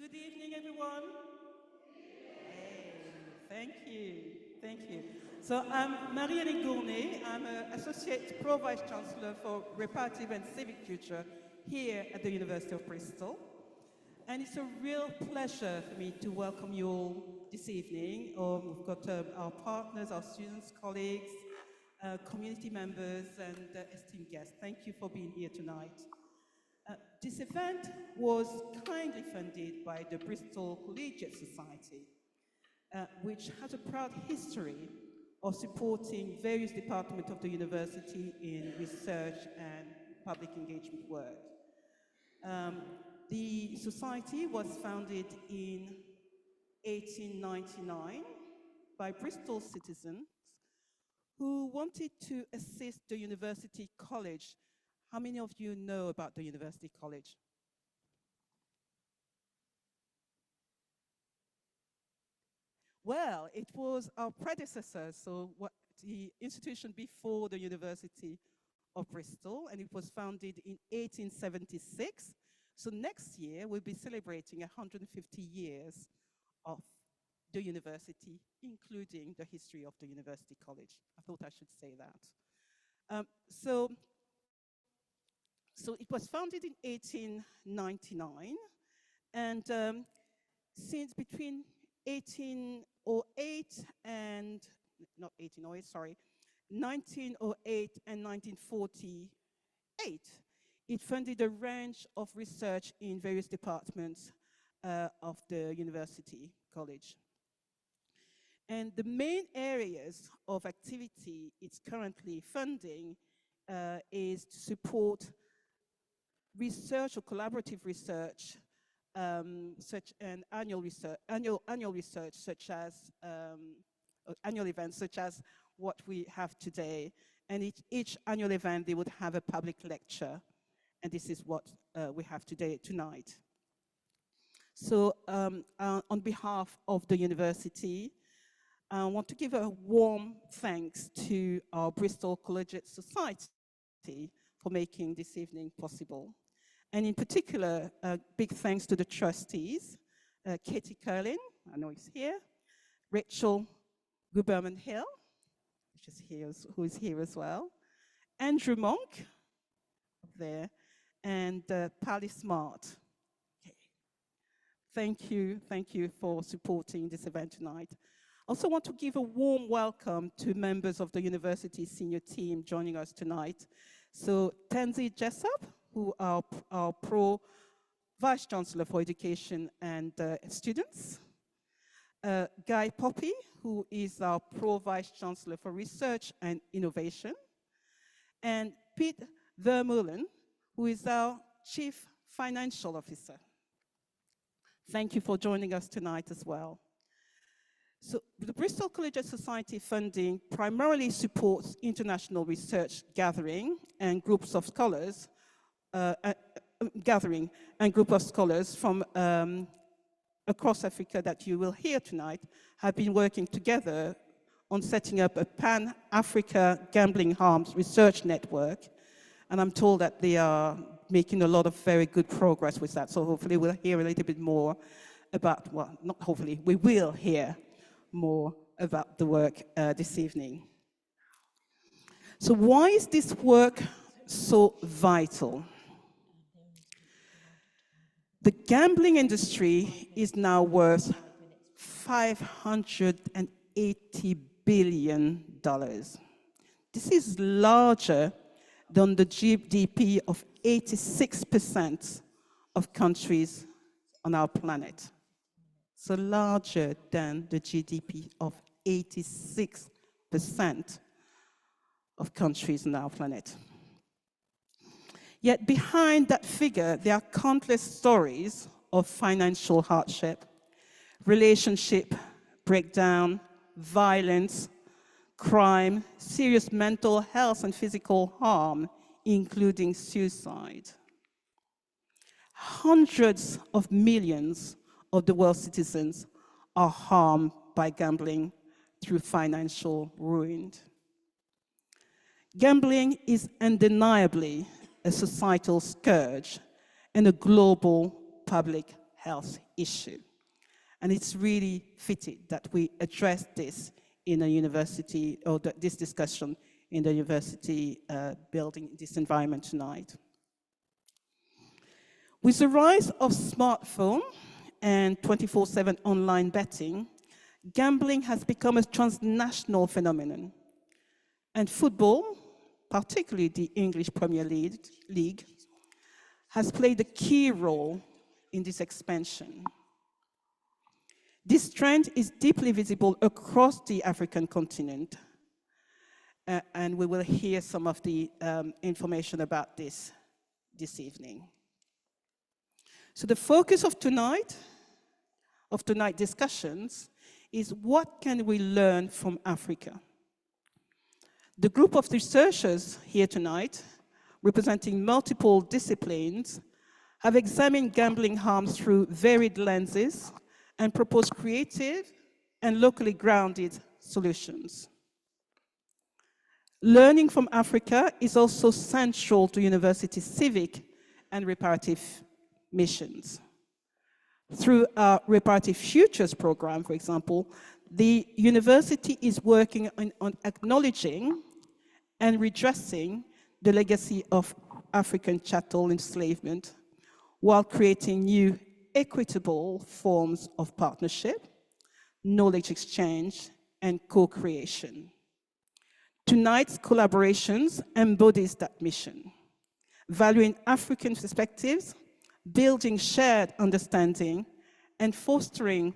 Good evening, everyone. Hey, thank you. Thank you. So I'm Marie-Annick Gournay. I'm an Associate Pro Vice Chancellor for Reparative and Civic Future here at the University of Bristol. And it's a real pleasure for me to welcome you all this evening. We've got our partners, our students, colleagues, community members, and esteemed guests. Thank you for being here tonight. This event was kindly funded by the Bristol Collegiate Society, which has a proud history of supporting various departments of the university in research and public engagement work. The society was founded in 1899 by Bristol citizens who wanted to assist the University College. How many of you know about the University College? Well, it was our predecessor, so the institution before the University of Bristol, and it was founded in 1876. So next year, we'll be celebrating 150 years of the university, including the history of the University College. I thought I should say that. So it was founded in 1899, and since between 1808 and, not 1808, sorry, 1908 and 1948, it funded a range of research in various departments of the University College. And the main areas of activity it's currently funding is to support research or collaborative research, such an annual research, such as annual events, such as what we have today. And each annual event, they would have a public lecture, and this is what we have tonight. So on behalf of the university, I want to give a warm thanks to our Bristol Collegiate Society for making this evening possible. And in particular, big thanks to the trustees, Katie Curlin, I know he's here, Rachel Guberman-Hill, who is here as well, Andrew Monk, up there, and Pally Smart. Okay. Thank you for supporting this event tonight. I also want to give a warm welcome to members of the university senior team joining us tonight. So Tansy Jessup, who are our Pro Vice Chancellor for Education and Students. Guy Poppy, who is our Pro Vice Chancellor for Research and Innovation. And Pete Vermeulen, who is our Chief Financial Officer. Thank you for joining us tonight as well. So the Bristol Collegiate Society funding primarily supports international research gathering and groups of scholars, from across Africa that you will hear tonight have been working together on setting up a Pan-Africa Gambling Harms Research Network. And I'm told that they are making a lot of very good progress with that. So hopefully we'll hear a little bit more about, well, not hopefully, we will hear more about the work this evening. So why is this work so vital? The gambling industry is now worth $580 billion. This is larger than the GDP of 86% of countries on our planet. So larger than the GDP of 86% of countries on our planet. Yet behind that figure, there are countless stories of financial hardship, relationship breakdown, violence, crime, serious mental health and physical harm, including suicide. Hundreds of millions of the world's citizens are harmed by gambling through financial ruin. Gambling is undeniably a societal scourge and a global public health issue. And it's really fitted that we address this in a university, or this discussion in the university building, this environment tonight. With the rise of smartphone and 24/7 online betting, gambling has become a transnational phenomenon. And football, particularly the English Premier League, has played a key role in this expansion. This trend is deeply visible across the African continent, and we will hear some of the information about this evening. So the focus of tonight's discussions is what can we learn from Africa? The group of researchers here tonight, representing multiple disciplines, have examined gambling harms through varied lenses and proposed creative and locally grounded solutions. Learning from Africa is also central to university civic and reparative missions. Through our Reparative Futures program, for example, the university is working on acknowledging and redressing the legacy of African chattel enslavement while creating new equitable forms of partnership, knowledge exchange, and co-creation. Tonight's collaborations embodies that mission, valuing African perspectives, building shared understanding, and fostering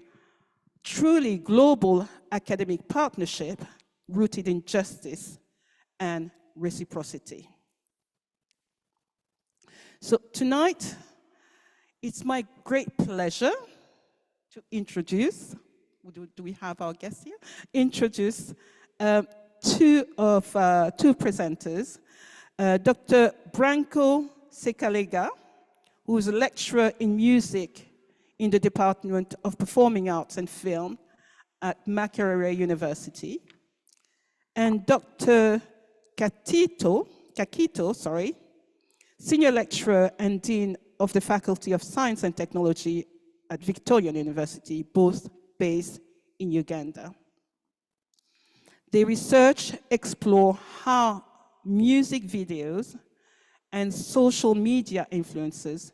truly global academic partnership rooted in justice and reciprocity. So tonight, it's my great pleasure to introduce, do we have our guests here? Introduce two presenters, Dr. Branko Sekalega, who is a lecturer in music in the Department of Performing Arts and Film at Makerere University, and Dr. Kakito, senior lecturer and dean of the Faculty of Science and Technology at Victoria University, both based in Uganda. Their research explore how music videos and social media influences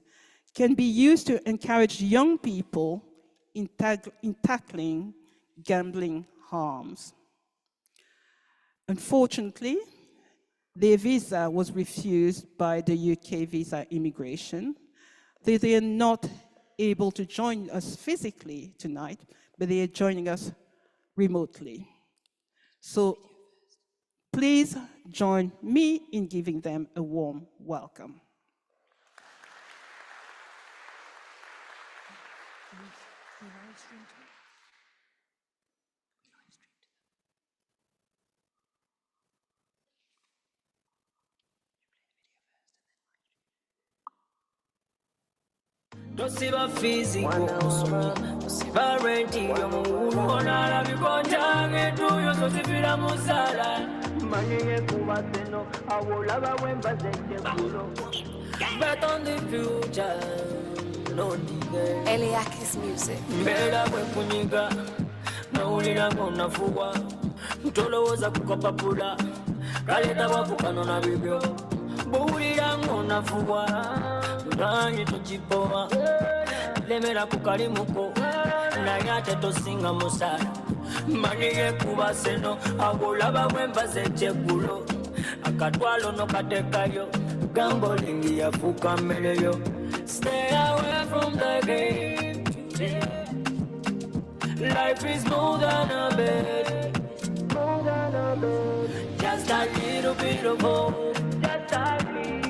can be used to encourage young people in tackling gambling harms. Unfortunately, their visa was refused by the UK visa immigration. They are not able to join us physically tonight, but they are joining us remotely. So please join me in giving them a warm welcome. Tosiba physical, tosiba renti, yomuona bikonjange tuyo sosifira musala. Manye kubateno, awolaba wemba zechekulo. Bet on the future, no digger. Eliakis music. Mbela kwekunyika, naulira ngonafugwa. Mtolowoza kukopapula, kaleta wapukano na bibyo. Buulira ngonafugwa. Nangi tujipoa, lemera kukalimuko, nayate tosinga musala. Manige kubaseno, agolaba wemba zechekulo. Akatwalo no katekayo, gambolingi ya fuka meleyo. Stay away from the game. Life is more than a bed. Just a little bit of hope. Just a little.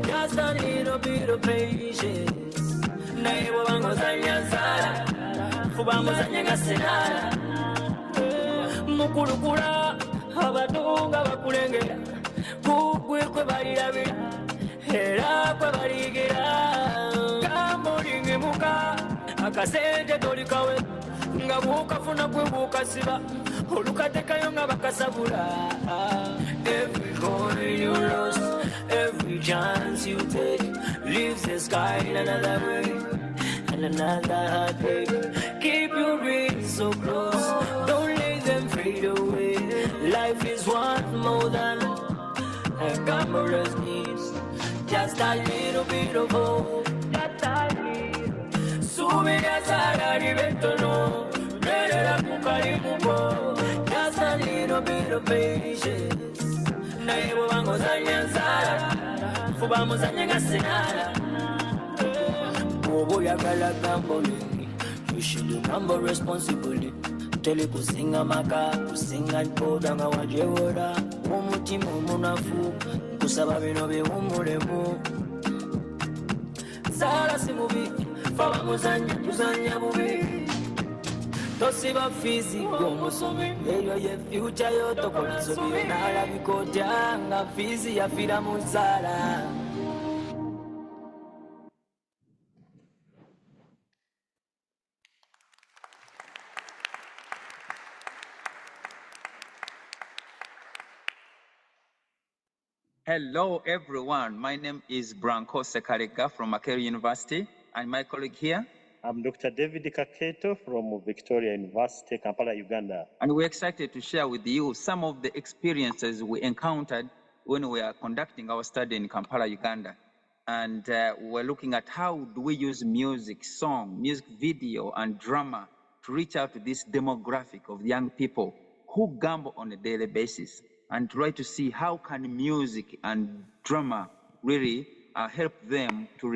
Just a little bit of patience. Naibo bangozanya sala, fubangozanya gasenala. Mukulukula, abatunga bakulengera. Kugwe kwe balirabira, era kwe baligira. Kambolingi muka, akasente tolikawe. Nga bukafuna kwe bukasiba. Olukatekayo nga bakasabula. Every coin you lost, every sky in another way, and another heartbreak. Keep your rings so close, don't let them fade away. Life is worth more than a gambler's needs. Just a little bit of hope, just a little. Subir salary no, just a little bit of patience. Naibo bango zanyazara, fubamo zanyagasina. Bobo yakala gambling, you should gamble responsibly. Tele kusinga maka, kusinga nkoda nga wajewora. Umutima umunafu, kusaba bino be umulemu. Sala simubi, faba muzanya, tuzanya bubi. Tosiba fizi, gomusome. Eyo ye future yo tokola sobi. Nala bikoja, nga fizi ya fira musala. Hello, everyone. My name is Branko Sekarega from Makerere University, and my colleague here. I'm Dr. David Kaketo from Victoria University, Kampala, Uganda. And we're excited to share with you some of the experiences we encountered when we are conducting our study in Kampala, Uganda. And we're looking at how do we use music, song, music video, and drama to reach out to this demographic of young people who gamble on a daily basis, and try to see how can music and drama really help them to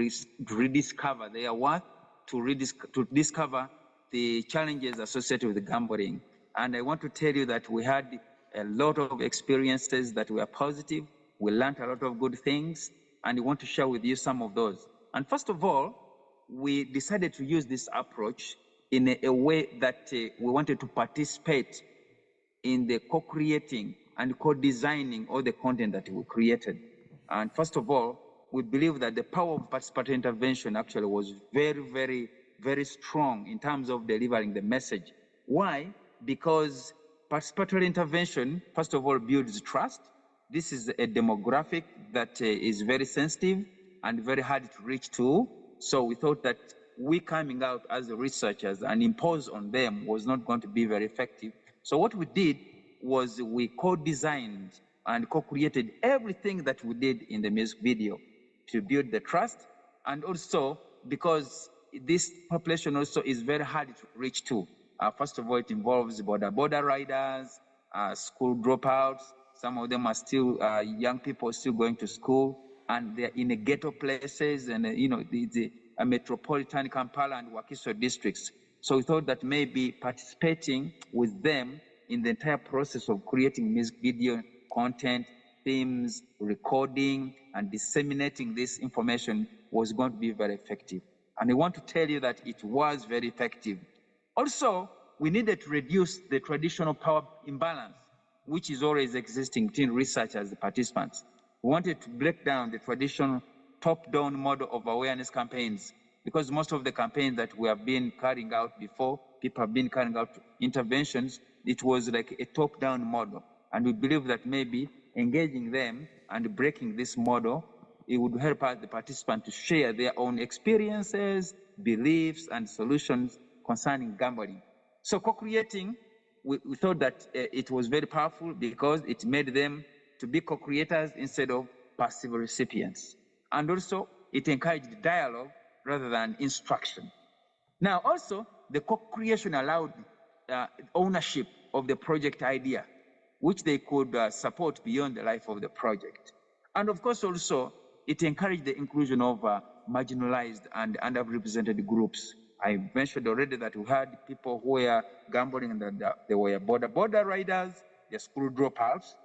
rediscover their worth, to discover the challenges associated with gambling. And I want to tell you that we had a lot of experiences that were positive. We learned a lot of good things, and we want to share with you some of those. And first of all, we decided to use this approach in a way that we wanted to participate in the co-creating and co-designing all the content that we created. And first of all, we believe that the power of participatory intervention actually was very, very, very strong in terms of delivering the message. Why? Because participatory intervention, first of all, builds trust. This is a demographic that is very sensitive and very hard to reach to. So we thought that we coming out as researchers and impose on them was not going to be very effective. So what we did was we co-designed and co-created everything that we did in the music video to build the trust, and also because this population also is very hard to reach to. First of all, it involves border riders, school dropouts. Some of them are still young people still going to school, and they're in the ghetto places, and the metropolitan Kampala and Wakiso districts. So we thought that maybe participating with them in the entire process of creating music video content, themes, recording, and disseminating this information was going to be very effective. And I want to tell you that it was very effective. Also, we needed to reduce the traditional power imbalance, which is always existing between researchers and participants. We wanted to break down the traditional top-down model of awareness campaigns, because most of the campaigns that we have been carrying out before, people have been carrying out interventions, it was like a top-down model. And we believe that maybe engaging them and breaking this model, it would help us, the participants, to share their own experiences, beliefs, and solutions concerning gambling. So co-creating, we thought that it was very powerful because it made them to be co-creators instead of passive recipients. And also, it encouraged dialogue rather than instruction. Now, also, the co-creation allowed ownership of the project idea, which they could support beyond the life of the project. And of course, also, it encouraged the inclusion of marginalized and underrepresented groups. I mentioned already that we had people who were gambling and that they were border riders, the school dropouts.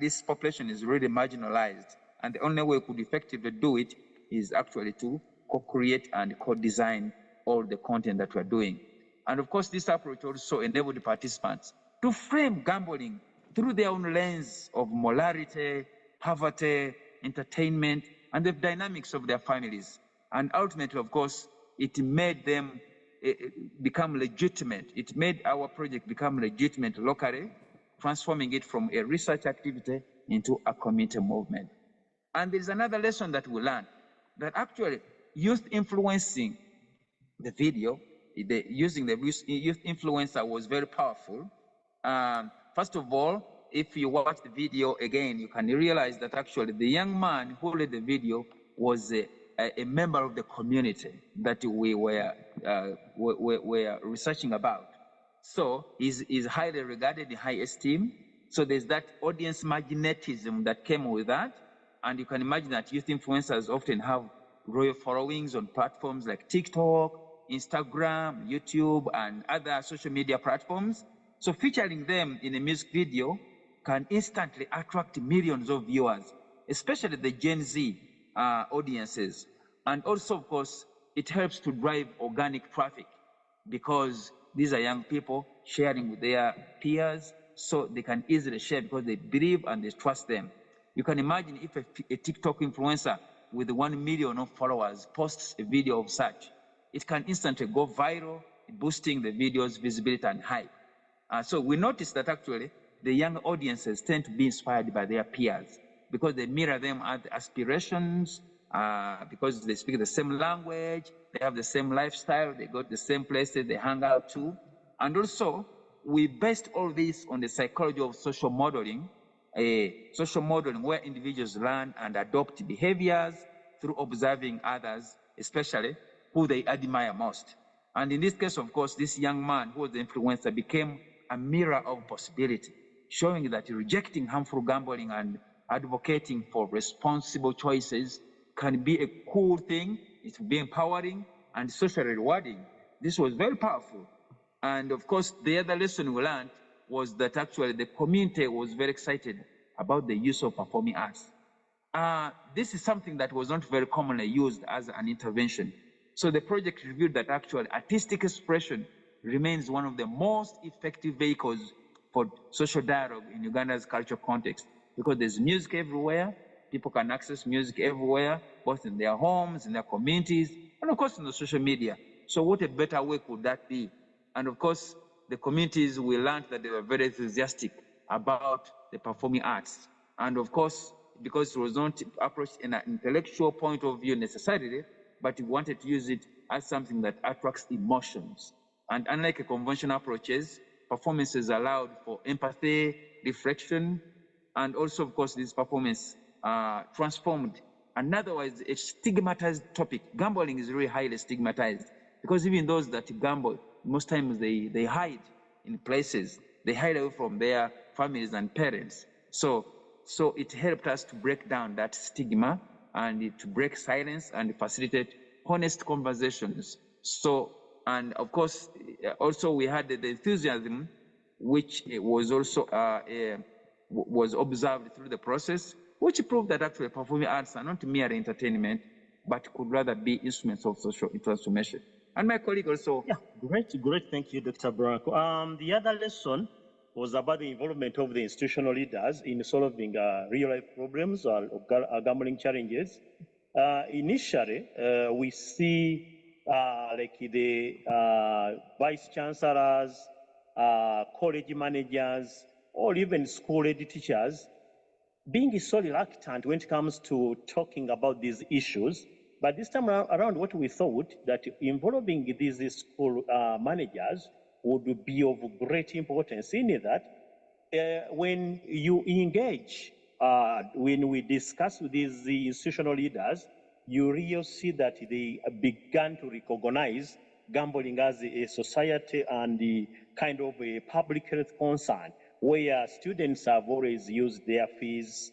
This population is really marginalized. And the only way we could effectively do it is actually to co-create and co-design all the content that we're doing. And of course, this approach also enabled the participants to frame gambling through their own lens of morality, poverty, entertainment, and the dynamics of their families. And ultimately, of course, it made them become legitimate. It made our project become legitimate locally, transforming it from a research activity into a community movement. And there's another lesson that we learned, that actually youth influencing the video, using the youth influencer was very powerful. First of all, if you watch the video again, you can realize that actually the young man who led the video was a member of the community that we were researching about. So he's highly regarded, in high esteem. So there's that audience magnetism that came with that. And you can imagine that youth influencers often have royal followings on platforms like TikTok, Instagram, YouTube, and other social media platforms. So featuring them in a music video can instantly attract millions of viewers, especially the Gen Z audiences. And also, of course, it helps to drive organic traffic because these are young people sharing with their peers, so they can easily share because they believe and they trust them. You can imagine if a TikTok influencer with 1 million of followers posts a video of such, it can instantly go viral, boosting the video's visibility and hype. So we noticed that actually the young audiences tend to be inspired by their peers because they mirror them as aspirations, because they speak the same language, they have the same lifestyle, they go to the same places, they hang out too. And also, we based all this on the psychology of social modeling, where individuals learn and adopt behaviors through observing others, especially who they admire most. And in this case, of course, this young man who was the influencer became a mirror of possibility, showing that rejecting harmful gambling and advocating for responsible choices can be a cool thing, it will be empowering and socially rewarding. This was very powerful. And of course, the other lesson we learned was that actually the community was very excited about the use of performing arts. This is something that was not very commonly used as an intervention. So the project revealed that actually artistic expression remains one of the most effective vehicles for social dialogue in Uganda's cultural context because there's music everywhere. People can access music everywhere, both in their homes, in their communities, and of course in the social media. So what a better way could that be? And of course, the communities, we learned that they were very enthusiastic about the performing arts. And of course, because it was not approached in an intellectual point of view necessarily, but we wanted to use it as something that attracts emotions. And unlike conventional approaches, performances allowed for empathy, reflection, and also, of course, this performance transformed an otherwise a stigmatized topic. Gambling is really highly stigmatized because even those that gamble, most times they hide in places. They hide away from their families and parents. So it helped us to break down that stigma and to break silence and facilitate honest conversations. So, and of course, also we had the enthusiasm, which was also was observed through the process, which proved that actually performing arts are not mere entertainment, but could rather be instruments of social transformation. And my colleague also. Yeah, great. Thank you, Dr. Branco. The other lesson was about the involvement of the institutional leaders in solving real-life problems or gambling challenges. Initially, we see like the vice chancellors, college managers, or even school-ed teachers being so reluctant when it comes to talking about these issues. But this time around, what we thought that involving these school managers would be of great importance in that when you engage, when we discuss with these institutional leaders, you really see that they began to recognize gambling as a society and the kind of a public health concern, where students have always used their fees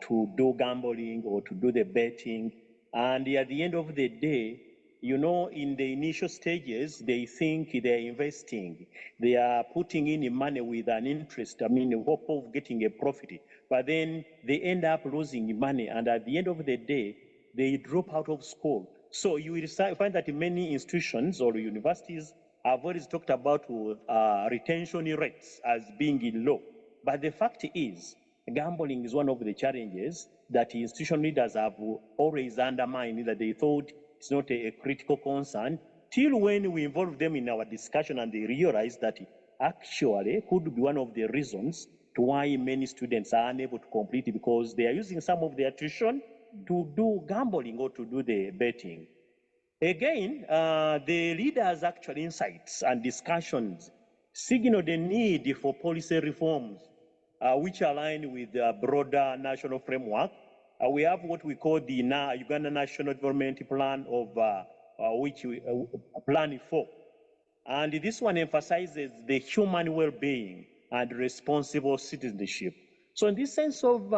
to do gambling or to do the betting. And at the end of the day, you know, in the initial stages, they think they're investing. They are putting in money with an interest, I mean, hope of getting a profit. But then they end up losing money. And at the end of the day, they drop out of school. So you will find that many institutions or universities have always talked about retention rates as being low. But the fact is, gambling is one of the challenges that institution leaders have always undermined, that they thought it's not a critical concern, till when we involve them in our discussion and they realize that actually could be one of the reasons to why many students are unable to complete, because they are using some of their tuition to do gambling or to do the betting. Again, the leaders' actual insights and discussions signal the need for policy reforms which align with the broader national framework. We have what we call the Uganda National Development Plan of which we, Plan 4. And this one emphasizes the human well-being and responsible citizenship. So in this sense of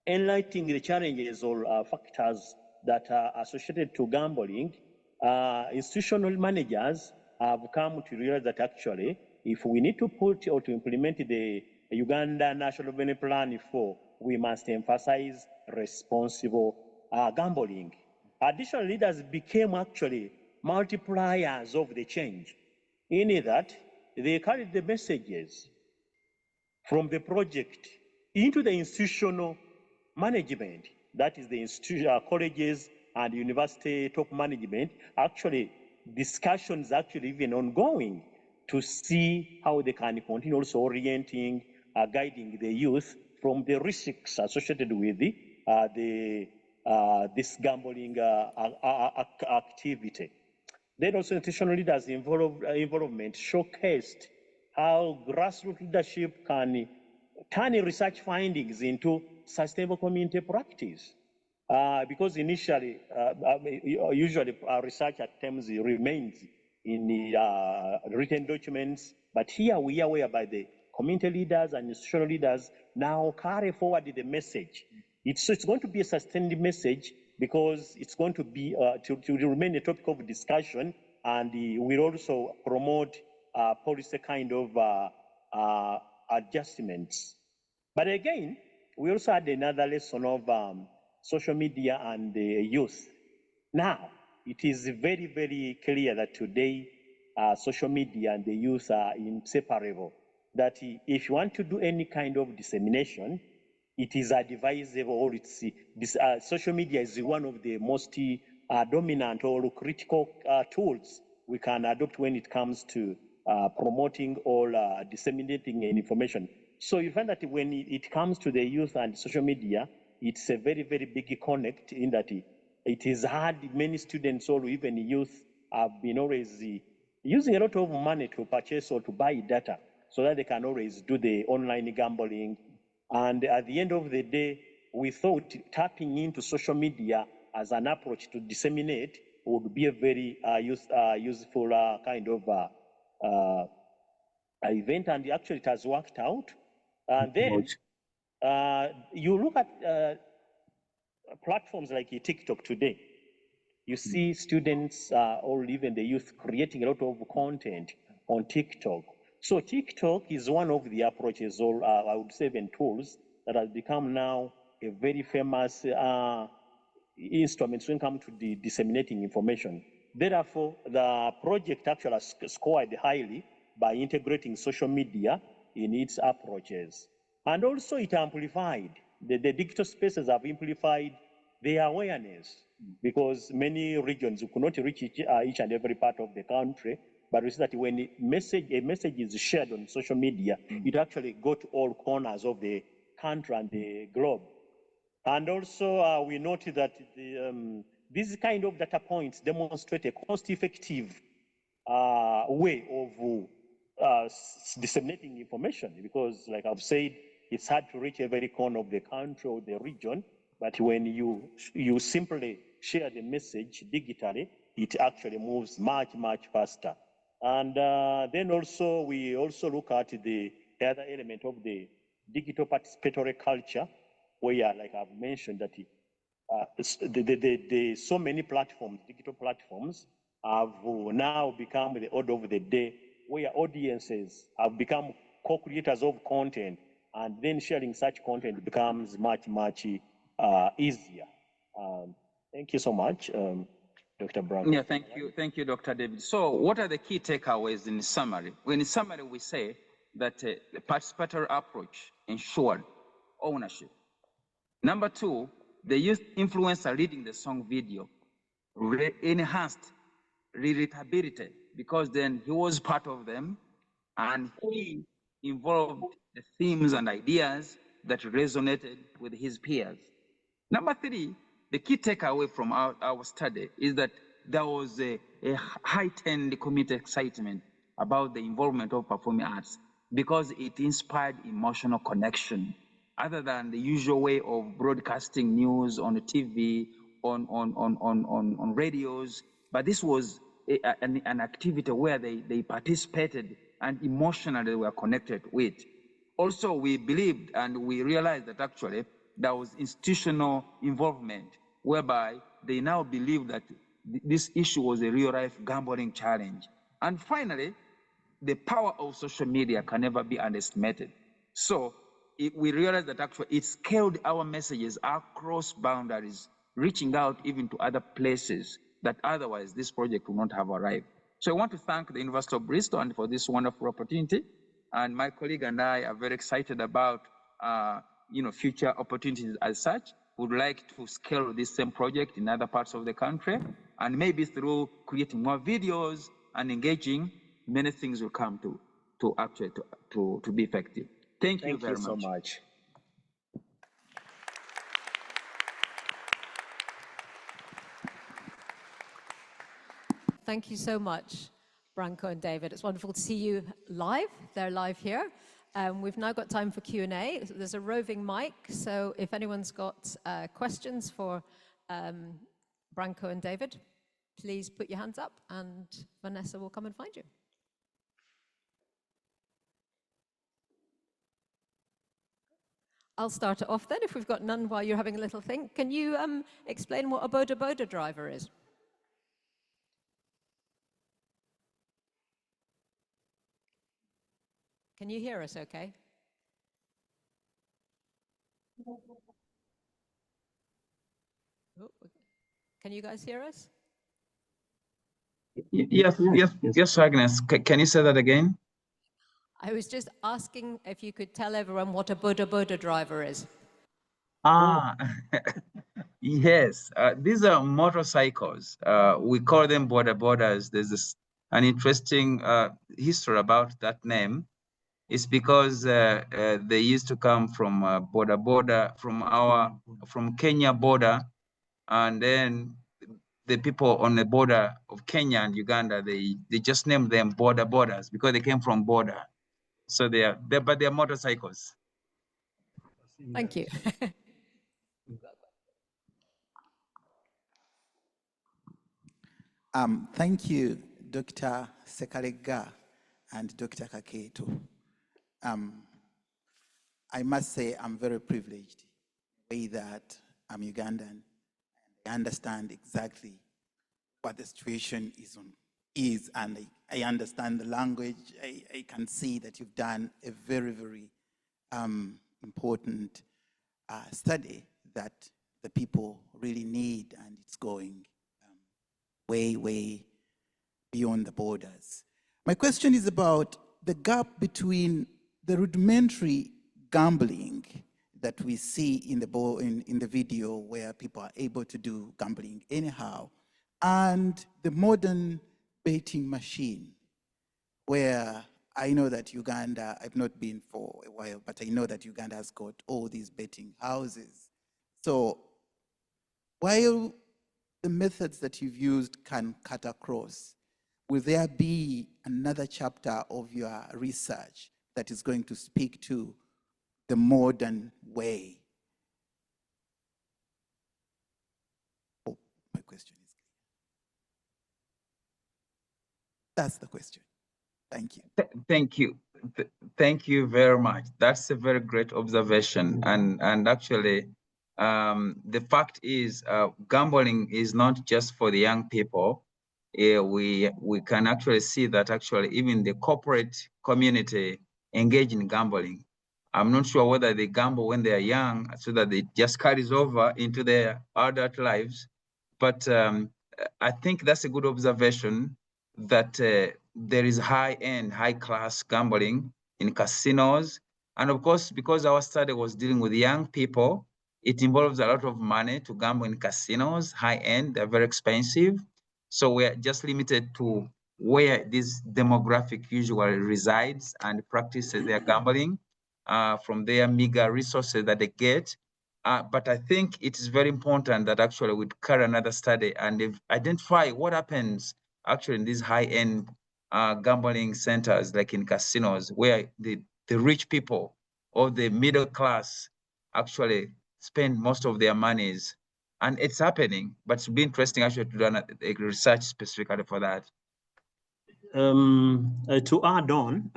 enlightening the challenges or factors that are associated to gambling, institutional managers have come to realize that actually, if we need to put or to implement the Uganda National Development Plan 4, we must emphasize responsible gambling. Additional leaders became actually multipliers of the change, in that they carried the messages from the project into the institutional management, that is the colleges and university top management. Actually, discussions actually even ongoing to see how they can continue also orienting, guiding the youth from the risks associated with this gambling activity. Then also institutional leaders involvement showcased how grassroots leadership can turn research findings into sustainable community practice. Because initially, usually research at times remains in the written documents, but here we are whereby the community leaders and institutional leaders now carry forward the message. It's going to be a sustained message because it's going to be to remain a topic of discussion, and will also promote policy kind of adjustments. But again, we also had another lesson of social media and the youth. Now, it is very, very clear that today social media and the youth are inseparable. That if you want to do any kind of dissemination, it is advisable, or it's social media is one of the most dominant or critical tools we can adopt when it comes to promoting or disseminating information. So you find that when it comes to the youth and social media, it's a very, very big connect, in that it is hard. Many students or even youth have been always using a lot of money to purchase or to buy data so that they can always do the online gambling. And at the end of the day, we thought tapping into social media as an approach to disseminate would be a very useful kind of event, and actually it has worked out. And then you look at platforms like TikTok today, you see students or even the youth creating a lot of content on TikTok. So TikTok is one of the approaches, or I would say even tools, that has become now a very famous instrument when it comes to disseminating information. Therefore, the project actually has scored highly by integrating social media in its approaches. And also it amplified, the digital spaces have amplified their awareness, because many regions could not reach each and every part of the country, but we see that when a message is shared on social media, it actually go to all corners of the country and the globe. And also we noted that these kind of data points demonstrate a cost-effective way of disseminating information, because like I've said, it's hard to reach every corner of the country or the region, but when you simply share the message digitally, it actually moves much, much faster. And then also, we also look at the other element of the digital participatory culture, where, like I've mentioned, that so many platforms, digital platforms, have now become the order of the day, where audiences have become co-creators of content, and then sharing such content becomes much, much easier. Thank you so much, Dr. Brown. Yeah, thank you, Dr. David. So what are the key takeaways in summary? Well, in summary, we say that the participatory approach ensured ownership. Number two, the youth influencer leading the song video enhanced relatability, because then he was part of them and he involved the themes and ideas that resonated with his peers. Number three, the key takeaway from our study is that there was a heightened community excitement about the involvement of performing arts because it inspired emotional connection other than the usual way of broadcasting news on the TV, on radios. But this was an activity where they participated and emotionally they were connected with. Also, we believed and we realized that actually there was institutional involvement whereby they now believe that this issue was a real life gambling challenge. And finally, the power of social media can never be underestimated. So we realized that actually it scaled our messages across boundaries, reaching out even to other places that otherwise this project would not have arrived. So I want to thank the University of Bristol and for this wonderful opportunity. And my colleague and I are very excited about future opportunities as such. Would like to scale this same project in other parts of the country, and maybe through creating more videos and engaging, many things will come to actually to be effective. Thank you very much. Thank you so much. Thank you so much, Branko and David. It's wonderful to see you live. They're live here. We've now got time for Q&A. There's a roving mic, so if anyone's got questions for Branko and David, please put your hands up and Vanessa will come and find you. I'll start it off then, if we've got none while you're having a little think. Can you explain what a Boda Boda driver is? Can you hear us okay? Oh, can you guys hear us? Yes, Agnes. Can you say that again? I was just asking if you could tell everyone what a Boda Boda driver is. Yes, these are motorcycles. We call them Boda Bodas. There's an interesting history about that name. It's because they used to come from Boda Boda, from Kenya border, and then the people on the border of Kenya and Uganda, they just named them Boda Bodas because they came from border. So they're motorcycles. Thank you. Thank you, Dr. Sekalega and Dr. Kaketo. I must say I'm very privileged in the way that I'm Ugandan. I understand exactly what the situation is, and I understand the language. I can see that you've done a very, very important study that the people really need, and it's going way, way beyond the borders. My question is about the gap between the rudimentary gambling that we see in the video where people are able to do gambling anyhow, and the modern betting machine, where I know that Uganda, I've not been for a while, but I know that Uganda has got all these betting houses. So while the methods that you've used can cut across, will there be another chapter of your research that is going to speak to the modern way? Oh, my question is clear. That's the question. Thank you. Thank you. Thank you very much. That's a very great observation. And actually, the fact is, gambling is not just for the young people. We can actually see that actually even the corporate community engage in gambling. I'm not sure whether they gamble when they are young so that it just carries over into their adult lives. But I think that's a good observation that there is high-end, high-class gambling in casinos. And of course, because our study was dealing with young people, it involves a lot of money to gamble in casinos, high-end, they're very expensive. So we're just limited to where this demographic usually resides and practices their gambling from their meager resources that they get. But I think it is very important that actually we carry another study and identify what happens actually in these high-end gambling centers, like in casinos, where the rich people or the middle class actually spend most of their monies. And it's happening, but it's be interesting actually to do a research specifically for that. To add on,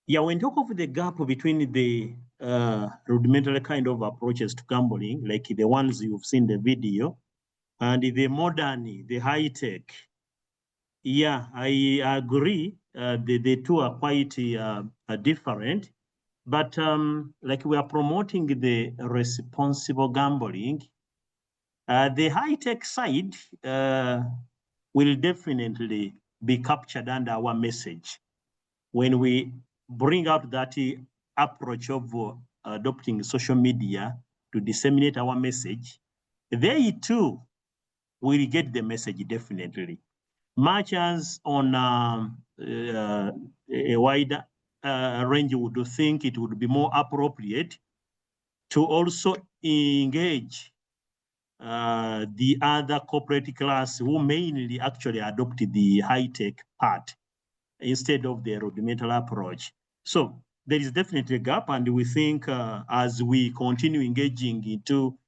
yeah, when talk of the gap between the rudimentary kind of approaches to gambling, like the ones you've seen the video, and the modern, the high tech, yeah, I agree. The two are quite different, but like we are promoting the responsible gambling, the high tech side will definitely be captured under our message when we bring out that approach of adopting social media to disseminate our message. They too will get the message definitely. Much as on a wider range would think it would be more appropriate to also engage the other corporate class who mainly actually adopted the high-tech part instead of the rudimental approach. So there is definitely a gap, and we think as we continue engaging into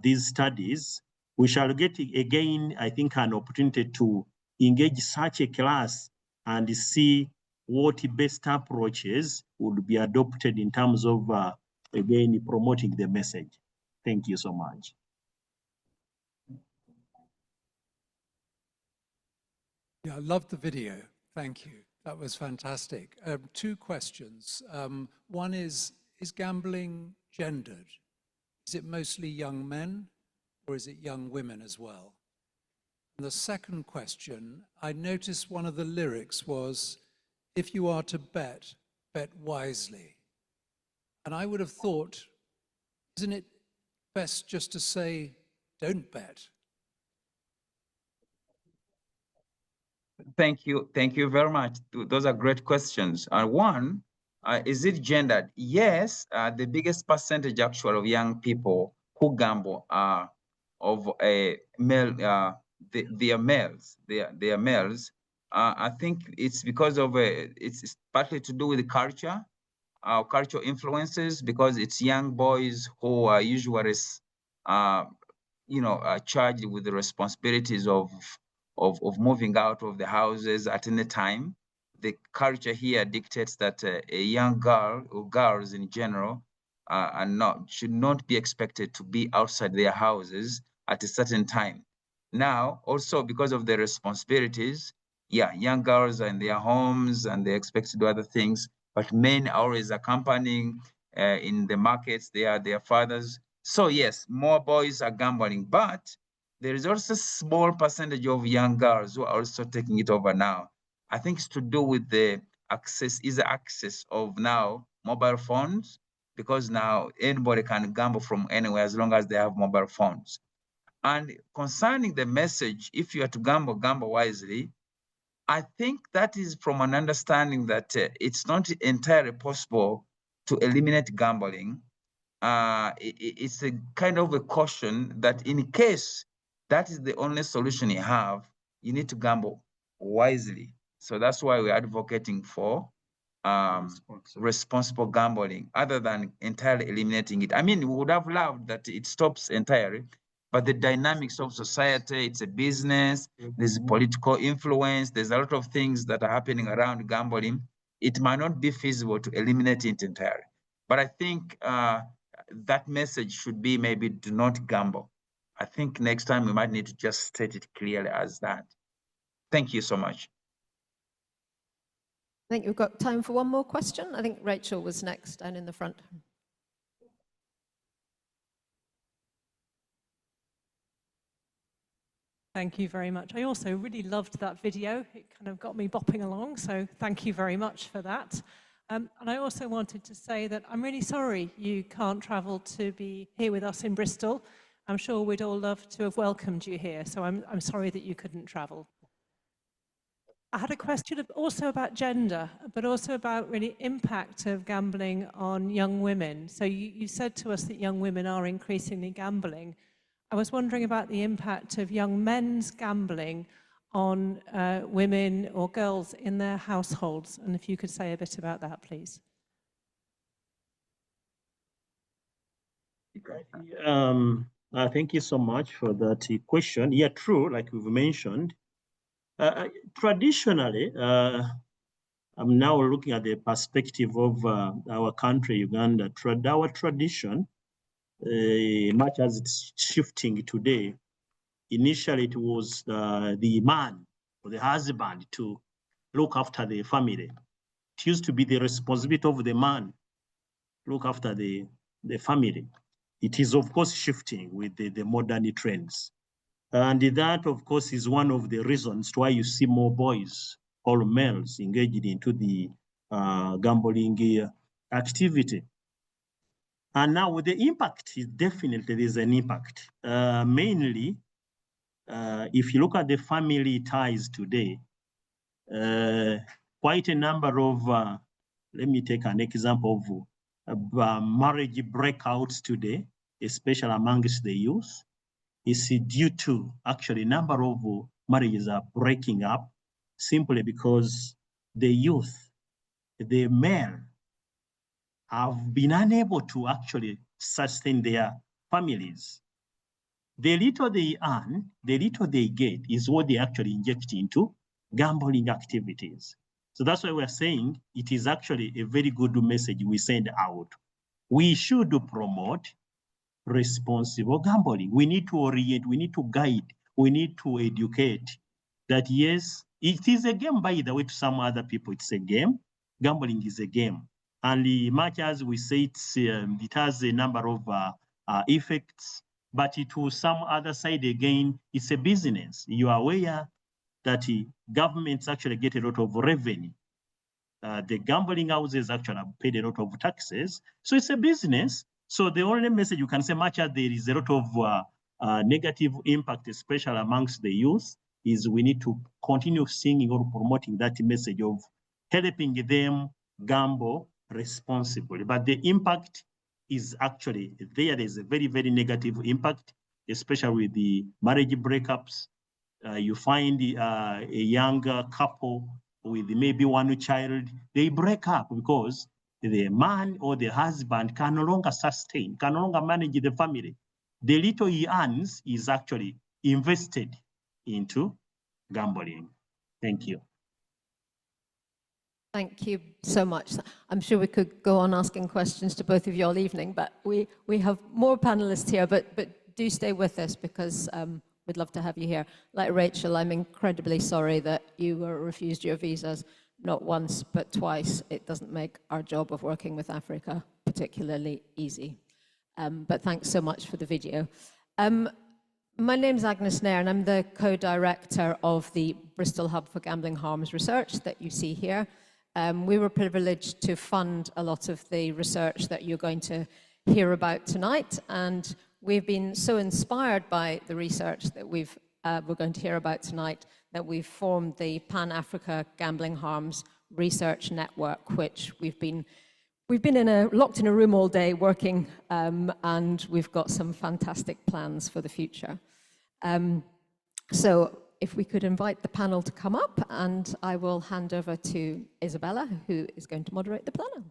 these studies, we shall get again, I think, an opportunity to engage such a class and see what best approaches would be adopted in terms of, again, promoting the message. Thank you so much. Yeah, I loved the video. Thank you. That was fantastic. Two questions. One is gambling gendered? Is it mostly young men or is it young women as well? And the second question, I noticed one of the lyrics was, if you are to bet, bet wisely. And I would have thought, isn't it best just to say, don't bet? Thank you. Thank you very much. Those are great questions. One, is it gendered? Yes, the biggest percentage actually of young people who gamble are of a male, they are males. They are males. I think it's because of it's partly to do with the culture, cultural influences, because it's young boys who are usually charged with the responsibilities of moving out of the houses at any time. The culture here dictates that a young girl or girls in general should not be expected to be outside their houses at a certain time. Now, also because of the responsibilities, yeah, young girls are in their homes and they're expected to do other things, but men are always accompanying in the markets. They are their fathers. So yes, more boys are gambling, but there is also a small percentage of young girls who are also taking it over now. I think it's to do with the easy access of now mobile phones, because now anybody can gamble from anywhere as long as they have mobile phones. And concerning the message, if you are to gamble, gamble wisely, I think that is from an understanding that it's not entirely possible to eliminate gambling. It's a kind of a caution that in case that is the only solution you have, you need to gamble wisely. So that's why we're advocating for responsible gambling, other than entirely eliminating it. I mean, we would have loved that it stops entirely, but the dynamics of society, it's a business, there's political influence, there's a lot of things that are happening around gambling. It might not be feasible to eliminate it entirely. But I think that message should be maybe do not gamble. I think next time we might need to just state it clearly as that. Thank you so much. I think we've got time for one more question. I think Rachel was next down in the front. Thank you very much. I also really loved that video. It kind of got me bopping along, so thank you very much for that. And I also wanted to say that I'm really sorry you can't travel to be here with us in Bristol. I'm sure we'd all love to have welcomed you here, so I'm sorry that you couldn't travel. I had a question also about gender, but also about really impact of gambling on young women. So you said to us that young women are increasingly gambling. I was wondering about the impact of young men's gambling on women or girls in their households, and if you could say a bit about that, please. Thank you so much for that question. Yeah, true, like we've mentioned. Traditionally, I'm now looking at the perspective of our country, Uganda. Our tradition, much as it's shifting today, initially it was the man or the husband to look after the family. It used to be the responsibility of the man to look after the family. It is, of course, shifting with the modern trends. And that, of course, is one of the reasons why you see more boys or males engaged into the gambling activity. And now with the impact, definitely there's an impact. Mainly, if you look at the family ties today, quite a number of, let me take an example of marriage breakouts today, especially amongst the youth, is due to actually a number of marriages are breaking up simply because the youth, the male, have been unable to actually sustain their families. The little they earn, the little they get is what they actually inject into gambling activities. So that's why we're saying it is actually a very good message we send out. We should promote responsible gambling. We need to orient, we need to guide, we need to educate that yes, it is a game, by the way, to some other people, it's a game. Gambling is a game. And much as we say it has a number of effects, but to some other side again, it's a business. You are aware that governments actually get a lot of revenue. The gambling houses actually have paid a lot of taxes. So it's a business. So the only message you can say, much as there is a lot of negative impact, especially amongst the youth, is we need to continue singing or promoting that message of helping them gamble responsibly. But the impact is actually there. There's a very, very negative impact, especially with the marriage breakups. You find a younger couple with maybe one child, they break up because the man or the husband can no longer sustain, can no longer manage the family. The little he earns is actually invested into gambling. Thank you. Thank you so much. I'm sure we could go on asking questions to both of you all evening, but we have more panelists here, but do stay with us because we'd love to have you here. Like Rachel, I'm incredibly sorry that you were refused your visas, not once, but twice. It doesn't make our job of working with Africa particularly easy. But thanks so much for the video. My name's Agnes Nair, and I'm the co-director of the Bristol Hub for Gambling Harms Research that you see here. We were privileged to fund a lot of the research that you're going to hear about tonight, and we've been so inspired by the research that we're going to hear about tonight that we've formed the Pan-Africa Gambling Harms Research Network, which we've been locked in a room all day working, and we've got some fantastic plans for the future. So if we could invite the panel to come up, and I will hand over to Isabella, who is going to moderate the panel.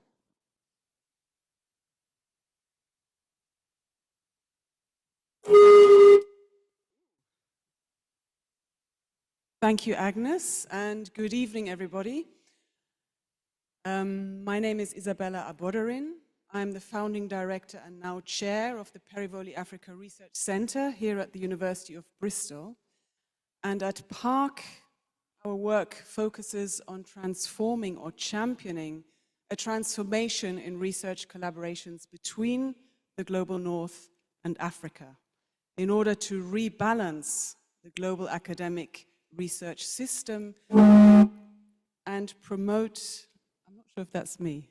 Thank you, Agnes, and good evening, everybody. My name is Isabella Aboderin. I'm the founding director and now chair of the Perivoli Africa Research Center here at the University of Bristol. And at PARC, our work focuses on transforming or championing a transformation in research collaborations between the global North and Africa in order to rebalance the global academic research system and promote, I'm not sure if that's me,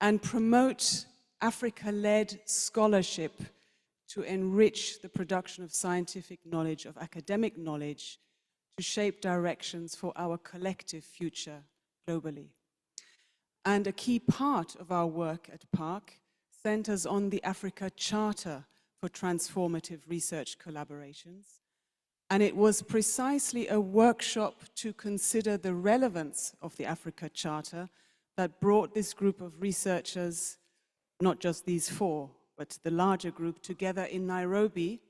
and promote Africa-led scholarship to enrich the production of scientific knowledge, of academic knowledge, to shape directions for our collective future globally. And a key part of our work at PARC centers on the Africa Charter for Transformative Research Collaborations. And it was precisely a workshop to consider the relevance of the Africa Charter that brought this group of researchers, not just these four, but the larger group, together in Nairobi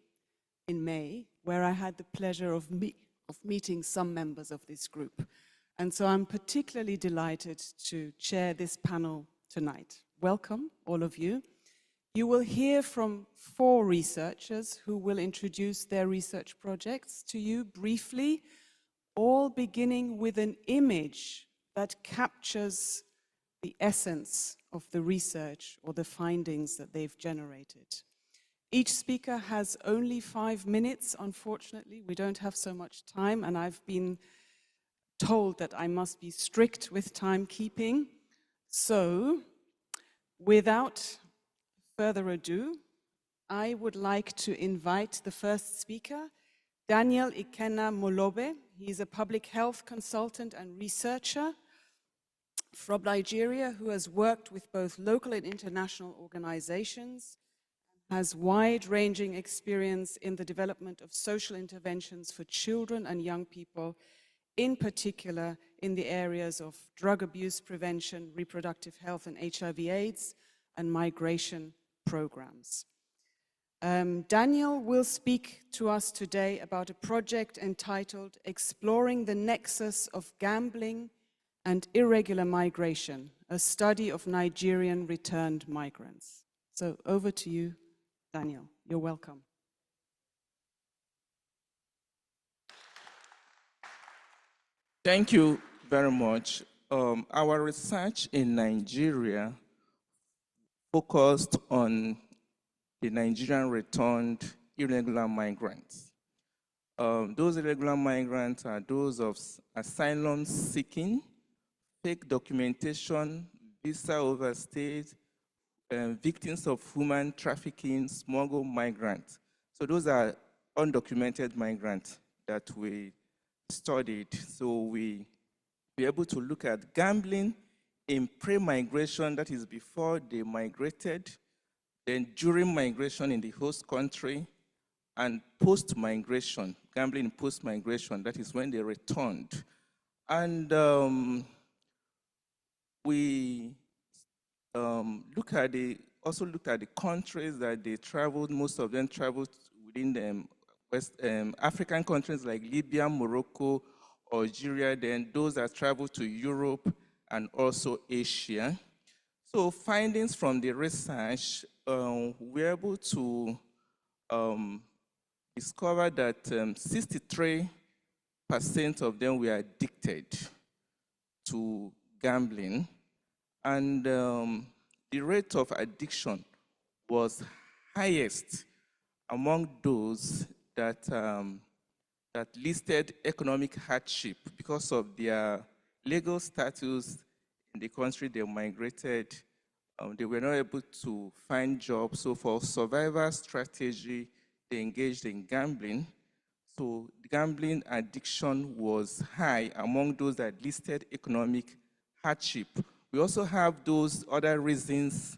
in May, where I had the pleasure of meeting some members of this group. And so I'm particularly delighted to chair this panel tonight. Welcome, all of you. You will hear from four researchers who will introduce their research projects to you briefly, all beginning with an image that captures the essence of the research or the findings that they've generated. Each speaker has only 5 minutes, unfortunately. We don't have so much time, and I've been told that I must be strict with timekeeping. So, without further ado, I would like to invite the first speaker, Daniel Ikenna Molobe. He's a public health consultant and researcher from Nigeria who has worked with both local and international organizations, has wide-ranging experience in the development of social interventions for children and young people, in particular in the areas of drug abuse prevention, reproductive health and HIV/AIDS, and migration programs. Daniel will speak to us today about a project entitled Exploring the Nexus of Gambling and Irregular Migration, a study of Nigerian returned migrants. So over to you, Daniel. You're welcome. Thank you very much. Our research in Nigeria focused on the Nigerian returned irregular migrants. Those irregular migrants are those of asylum seeking, fake documentation, visa overstayed, victims of human trafficking, smuggled migrants. So those are undocumented migrants that we studied. So we were able to look at gambling in pre-migration, that is before they migrated, then during migration in the host country, and post-migration, gambling in post-migration, that is when they returned. And we also looked at the countries that they traveled. Most of them traveled within the West African countries like Libya, Morocco, Algeria, then those that traveled to Europe and also Asia. So findings from the research, we were able to discover that 63% of them were addicted to gambling, and the rate of addiction was highest among those that, that listed economic hardship because of their legal status in the country they migrated. They were not able to find jobs, so for survival strategy, they engaged in gambling. So the gambling addiction was high among those that listed economic hardship. We also have those other reasons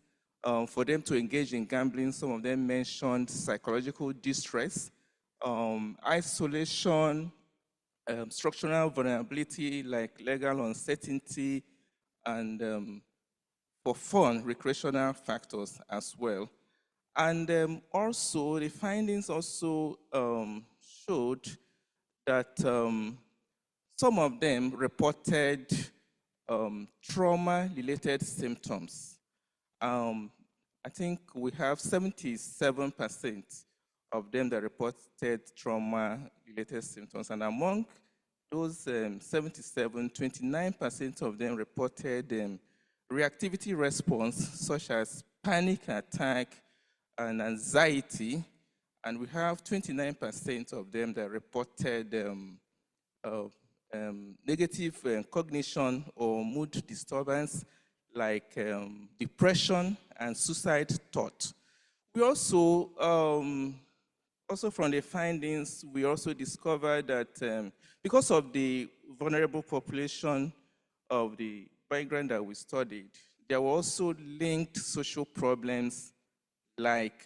for them to engage in gambling. Some of them mentioned psychological distress, isolation, structural vulnerability like legal uncertainty, and for fun, recreational factors as well. And also, the findings also showed that some of them reported trauma-related symptoms. I think we have 77% of them that reported trauma-related symptoms. And among those 77, 29% of them reported reactivity response, such as panic attack and anxiety. And we have 29% of them that reported negative cognition or mood disturbance, like depression and suicide thought. We also Also from the findings, we also discovered that because of the vulnerable population of the migrant that we studied, there were also linked social problems like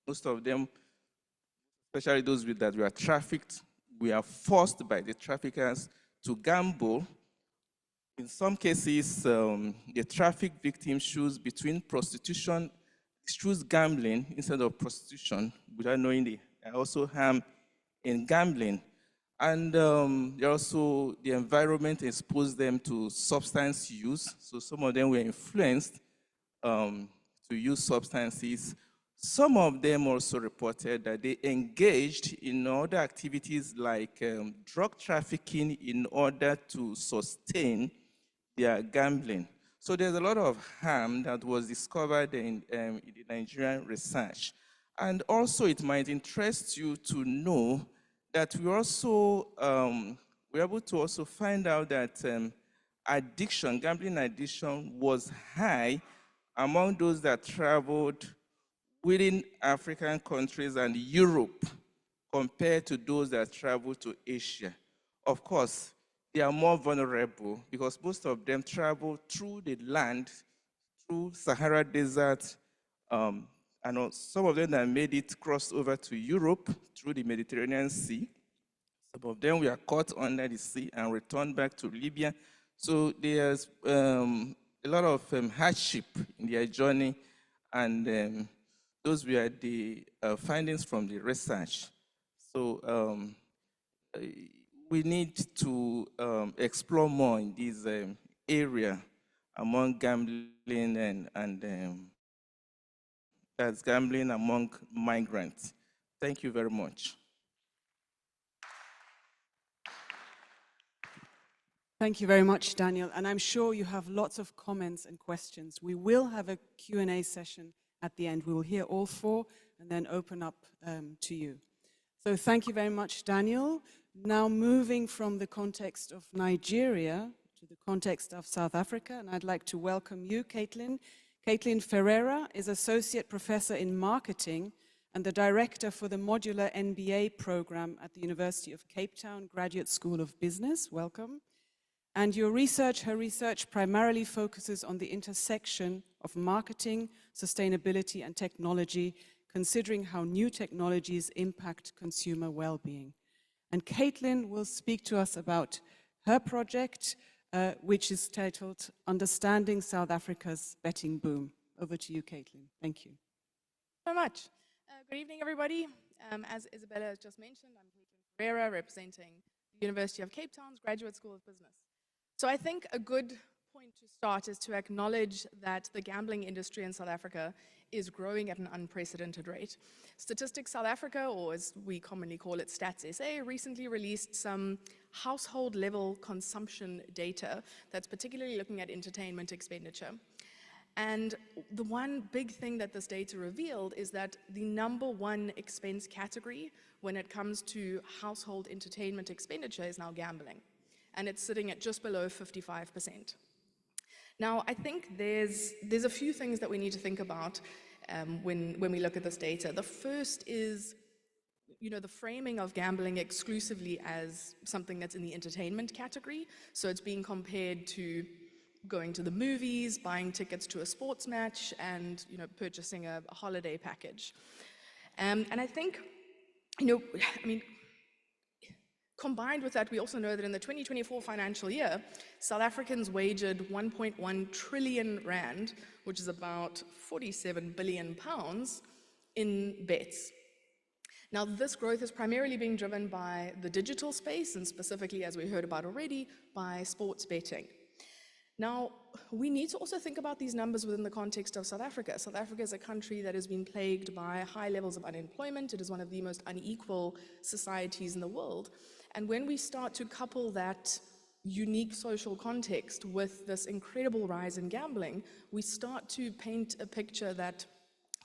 most of them, especially those that were trafficked, we are forced by the traffickers to gamble. In some cases, the traffic victim choose between prostitution, choose gambling instead of prostitution without knowing the also harm in gambling. And also the environment exposed them to substance use. So some of them were influenced to use substances. Some of them also reported that they engaged in other activities like drug trafficking in order to sustain their gambling. So there's a lot of harm that was discovered in the Nigerian research. And also it might interest you to know that we also were able to also find out that addiction, gambling addiction was high among those that traveled within African countries and Europe compared to those that travel to Asia. Of course, they are more vulnerable because most of them travel through the land, through Sahara Desert, and some of them that made it crossed over to Europe through the Mediterranean Sea. Some of them were caught under the sea and returned back to Libya. So there's a lot of hardship in their journey, and those were the findings from the research. So we need to explore more in this area among gambling and that's gambling among migrants. Thank you very much. Thank you very much, Daniel. And I'm sure you have lots of comments and questions. We will have a Q&A session at the end. We will hear all four and then open up to you. So thank you very much, Daniel. Now moving from the context of Nigeria to the context of South Africa, and I'd like to welcome you, Caitlin. Caitlin Ferreira is Associate Professor in Marketing and the Director for the Modular MBA program at the University of Cape Town Graduate School of Business. Welcome. And her research primarily focuses on the intersection of marketing, sustainability, and technology, considering how new technologies impact consumer well-being. And Caitlin will speak to us about her project, which is titled Understanding South Africa's Betting Boom. Over to you, Caitlin. Thank you. Very much. Good evening, everybody. As Isabella has just mentioned, I'm Caitlin Ferreira, representing the University of Cape Town's Graduate School of Business. So I think a good point to start is to acknowledge that the gambling industry in South Africa is growing at an unprecedented rate. Statistics South Africa, or as we commonly call it, Stats SA, recently released some household-level consumption data that's particularly looking at entertainment expenditure. And the one big thing that this data revealed is that the #1 expense category when it comes to household entertainment expenditure is now gambling. And it's sitting at just below 55%. Now, I think there's a few things that we need to think about when we look at this data. The first is, the framing of gambling exclusively as something that's in the entertainment category. So it's being compared to going to the movies, buying tickets to a sports match, and purchasing a holiday package. And I think, combined with that, we also know that in the 2024 financial year, South Africans wagered 1.1 trillion rand, which is about 47 billion pounds, in bets. Now, this growth is primarily being driven by the digital space, and specifically, as we heard about already, by sports betting. Now, we need to also think about these numbers within the context of South Africa. South Africa is a country that has been plagued by high levels of unemployment. It is one of the most unequal societies in the world. And when we start to couple that unique social context with this incredible rise in gambling, we start to paint a picture that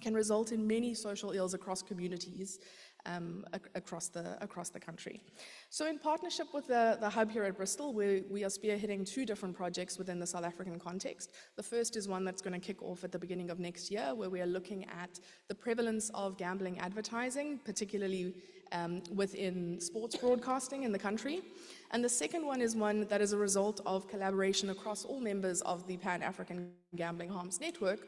can result in many social ills across communities, across the country. So in partnership with the Hub here at Bristol, we are spearheading 2 different projects within the South African context. The first is one that's going to kick off at the beginning of next year, where we are looking at the prevalence of gambling advertising, particularly within sports broadcasting in the country. And the second one is one that is a result of collaboration across all members of the Pan-African Gambling Harms Network.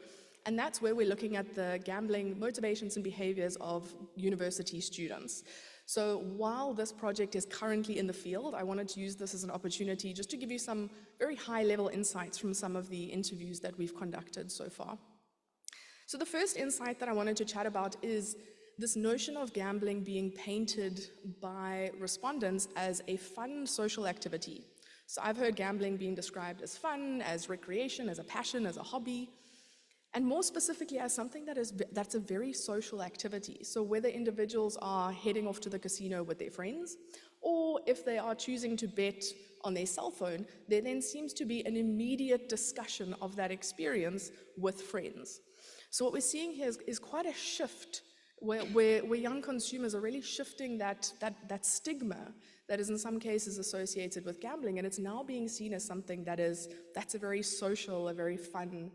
And that's where we're looking at the gambling motivations and behaviors of university students. So while this project is currently in the field, I wanted to use this as an opportunity just to give you some very high-level insights from some of the interviews that we've conducted so far. So the first insight that I wanted to chat about is this notion of gambling being painted by respondents as a fun social activity. So I've heard gambling being described as fun, as recreation, as a passion, as a hobby, and more specifically as something that's a very social activity. So whether individuals are heading off to the casino with their friends, or if they are choosing to bet on their cell phone, there then seems to be an immediate discussion of that experience with friends. So what we're seeing here is quite a shift where young consumers are really shifting that stigma that is in some cases associated with gambling, and it's now being seen as something that's a very social, a very fun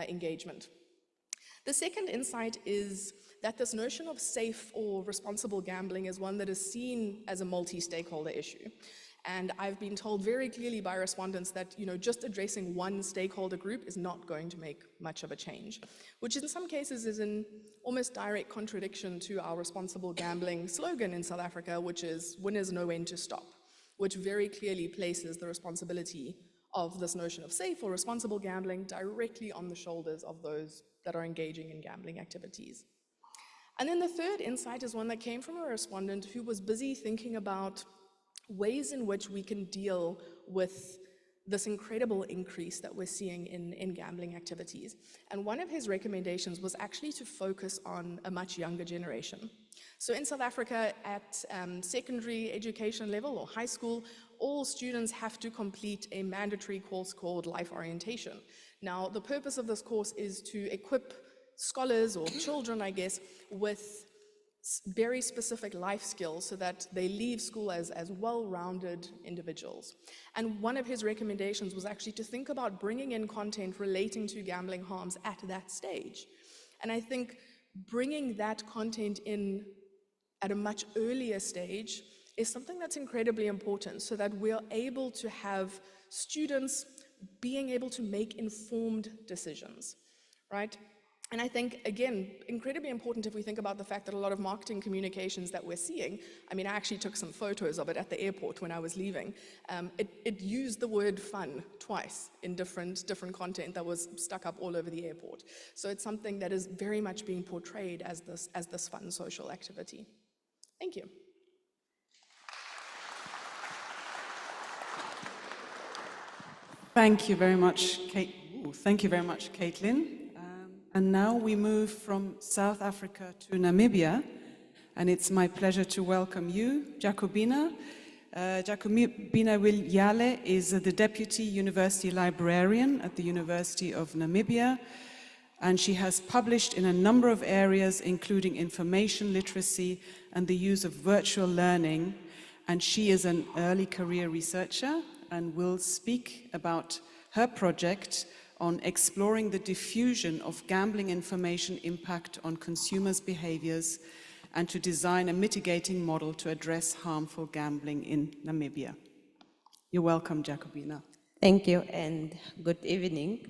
engagement. The second insight is that this notion of safe or responsible gambling is one that is seen as a multi-stakeholder issue. And I've been told very clearly by respondents that, just addressing one stakeholder group is not going to make much of a change, which in some cases is in almost direct contradiction to our responsible gambling slogan in South Africa, which is winners know when to stop, which very clearly places the responsibility of this notion of safe or responsible gambling directly on the shoulders of those that are engaging in gambling activities. And then the third insight is one that came from a respondent who was busy thinking about ways in which we can deal with this incredible increase that we're seeing in gambling activities. And one of his recommendations was actually to focus on a much younger generation. So in South Africa, at secondary education level or high school, all students have to complete a mandatory course called Life Orientation. Now, the purpose of this course is to equip scholars or children, I guess, with very specific life skills so that they leave school as well-rounded individuals. And one of his recommendations was actually to think about bringing in content relating to gambling harms at that stage. And I think bringing that content in at a much earlier stage is something that's incredibly important so that we're able to have students being able to make informed decisions, right? And I think, again, incredibly important if we think about the fact that a lot of marketing communications that we're seeing, I mean, I actually took some photos of it at the airport when I was leaving. It used the word fun twice in different content that was stuck up all over the airport. So it's something that is very much being portrayed as this fun social activity. Thank you. Thank you very much, Kate. Thank you very much, Caitlin. And now we move from South Africa to Namibia, and it's my pleasure to welcome you, Jacobina. Jacobina Wiljale is the Deputy University Librarian at the University of Namibia, and she has published in a number of areas, including information literacy and the use of virtual learning, and she is an early career researcher and will speak about her project on exploring the diffusion of gambling information impact on consumers' behaviors and to design a mitigating model to address harmful gambling in Namibia. You're welcome, Jacobina. Thank you and good evening.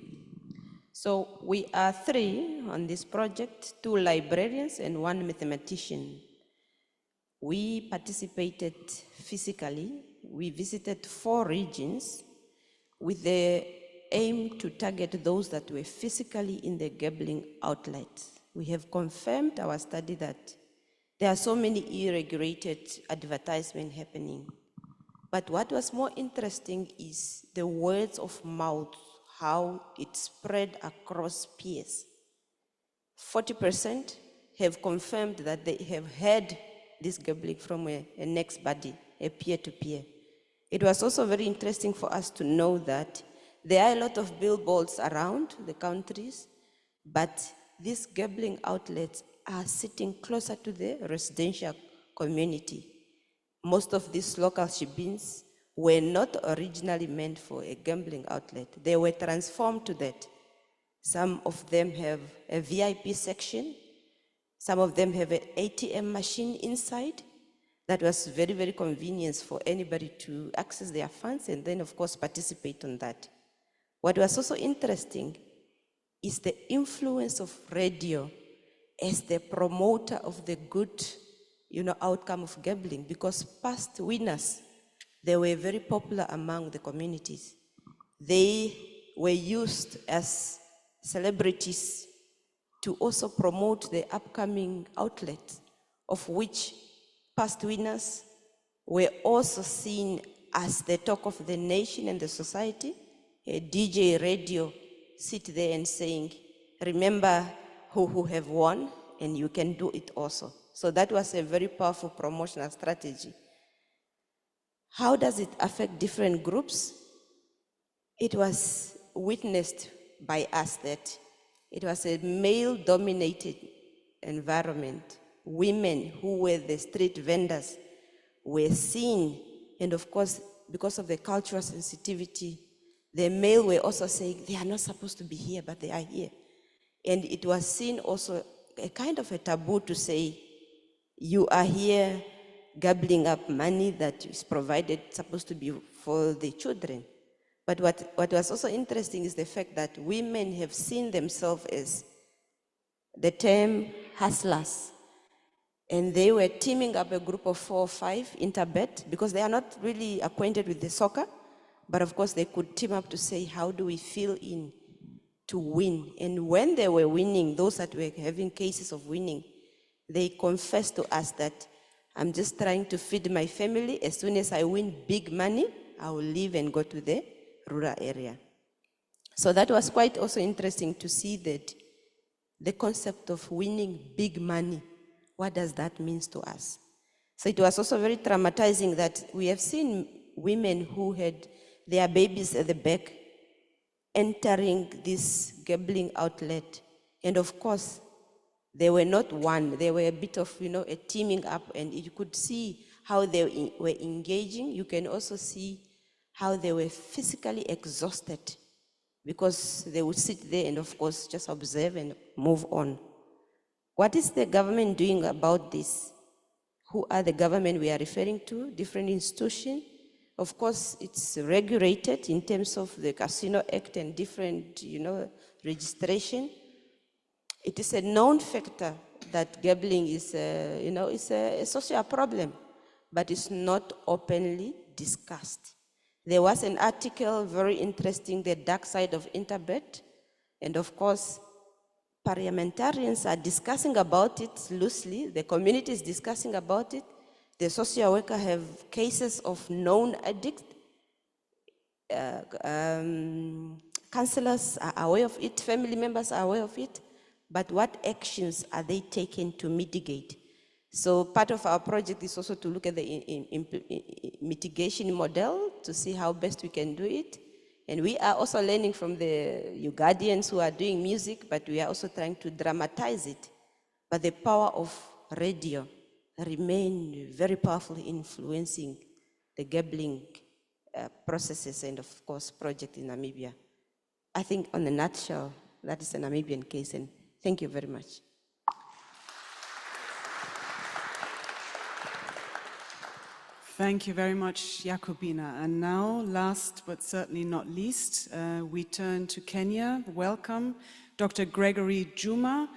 So we are 3 on this project, 2 librarians and 1 mathematician. We participated physically. We visited 4 regions with the aim to target those that were physically in the gambling outlets. We have confirmed our study that there are so many irregulated advertisements happening. But what was more interesting is the words of mouth, how it spread across peers. 40% have confirmed that they have heard this gambling from a next body, a peer-to-peer. It was also very interesting for us to know that there are a lot of billboards around the countries, but these gambling outlets are sitting closer to the residential community. Most of these local shebeens were not originally meant for a gambling outlet. They were transformed to that. Some of them have a VIP section. Some of them have an ATM machine inside. That was very, very convenient for anybody to access their funds and then, of course, participate on that. What was also interesting is the influence of radio as the promoter of the good, outcome of gambling, because past winners, they were very popular among the communities. They were used as celebrities to also promote the upcoming outlets, of which past winners were also seen as the talk of the nation and the society. A DJ radio sit there and saying, remember who have won, and you can do it also. So that was a very powerful promotional strategy. How does it affect different groups? It was witnessed by us that it was a male-dominated environment. Women who were the street vendors were seen, and of course, because of the cultural sensitivity, the male were also saying, they are not supposed to be here, but they are here. And it was seen also a kind of a taboo to say, you are here gobbling up money that is provided, supposed to be for the children. But what was also interesting is the fact that women have seen themselves as the term hustlers. And they were teaming up a group of 4 or 5 interbet, because they are not really acquainted with the soccer, but of course they could team up to say, how do we fill in to win? And when they were winning, those that were having cases of winning, they confessed to us that, I'm just trying to feed my family. As soon as I win big money, I will leave and go to the rural area. So that was quite also interesting to see that the concept of winning big money, what does that mean to us? So it was also very traumatizing that we have seen women who had their babies at the back entering this gambling outlet. And of course, they were not one, they were a bit of, a teaming up, and you could see how they were engaging. You can also see how they were physically exhausted, because they would sit there and of course just observe and move on. What is the government doing about this? Who are the government we are referring to? Different institutions. Of course, it's regulated in terms of the Casino Act and different, registration. It is a known factor that gambling is, is a social problem, but it's not openly discussed. There was an article, very interesting, The Dark Side of Interbet, and of course, parliamentarians are discussing about it loosely. The community is discussing about it. The social worker have cases of known addicts. Counselors are aware of it. Family members are aware of it. But what actions are they taking to mitigate? So part of our project is also to look at the mitigation model to see how best we can do it. And we are also learning from the Ugandians who are doing music, but we are also trying to dramatize it. But the power of radio remains very powerfully influencing the gambling processes and, of course, project in Namibia. I think, on a nutshell, that is a Namibian case, and thank you very much. Thank you very much, Jacobina. And now, last but certainly not least, we turn to Kenya. Welcome. Dr. Gregory Juma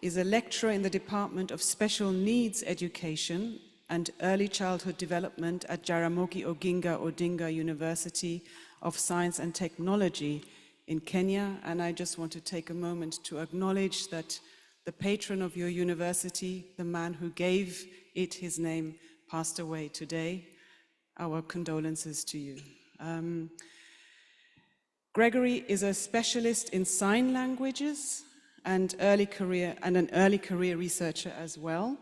is a lecturer in the Department of Special Needs Education and Early Childhood Development at Jaramogi Oginga Odinga University of Science and Technology in Kenya. And I just want to take a moment to acknowledge that the patron of your university, the man who gave it his name, passed away today. Our condolences to you. Gregory is a specialist in sign languages and an early career researcher as well.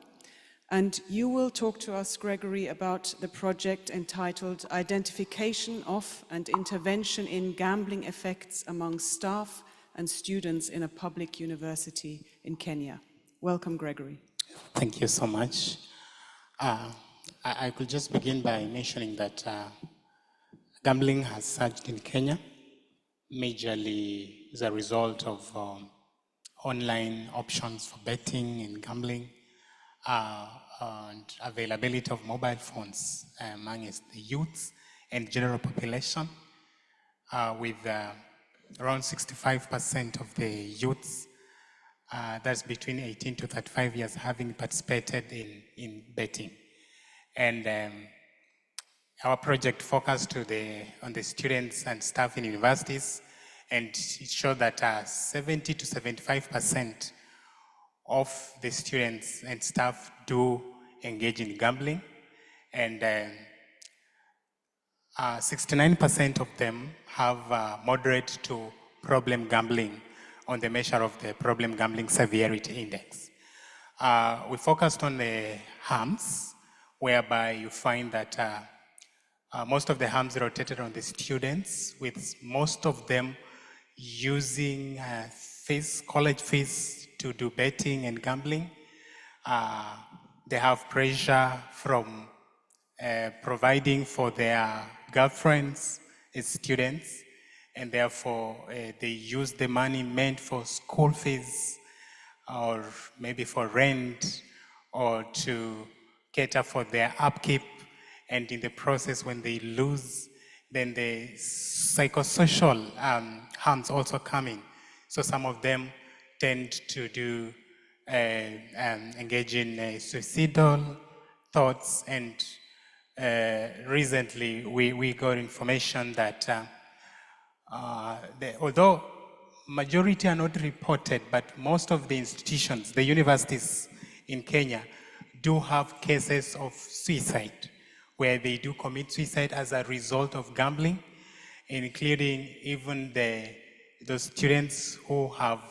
And you will talk to us, Gregory, about the project entitled Identification of and Intervention in Gambling Effects Among Staff and Students in a Public University in Kenya. Welcome, Gregory. Thank you so much. I could just begin by mentioning that gambling has surged in Kenya, majorly as a result of online options for betting and gambling, and availability of mobile phones amongst the youth and general population, with around 65% of the youths, that's between 18 to 35 years, having participated in betting. And our project focused on the students and staff in universities, and it showed that 70 to 75% of the students and staff do engage in gambling, and 69% of them have moderate to problem gambling on the measure of the problem gambling severity index. We focused on the harms, whereby you find that most of the harms rotated on the students, with most of them using fees, college fees to do betting and gambling. They have pressure from providing for their girlfriends as students, and therefore they use the money meant for school fees or maybe for rent or to cater for their upkeep, and in the process when they lose, then the psychosocial harms also come in. So some of them tend to do engage in suicidal thoughts, and recently we got information that although majority are not reported, but most of the institutions, the universities in Kenya, do have cases of suicide, where they do commit suicide as a result of gambling, including even those students who have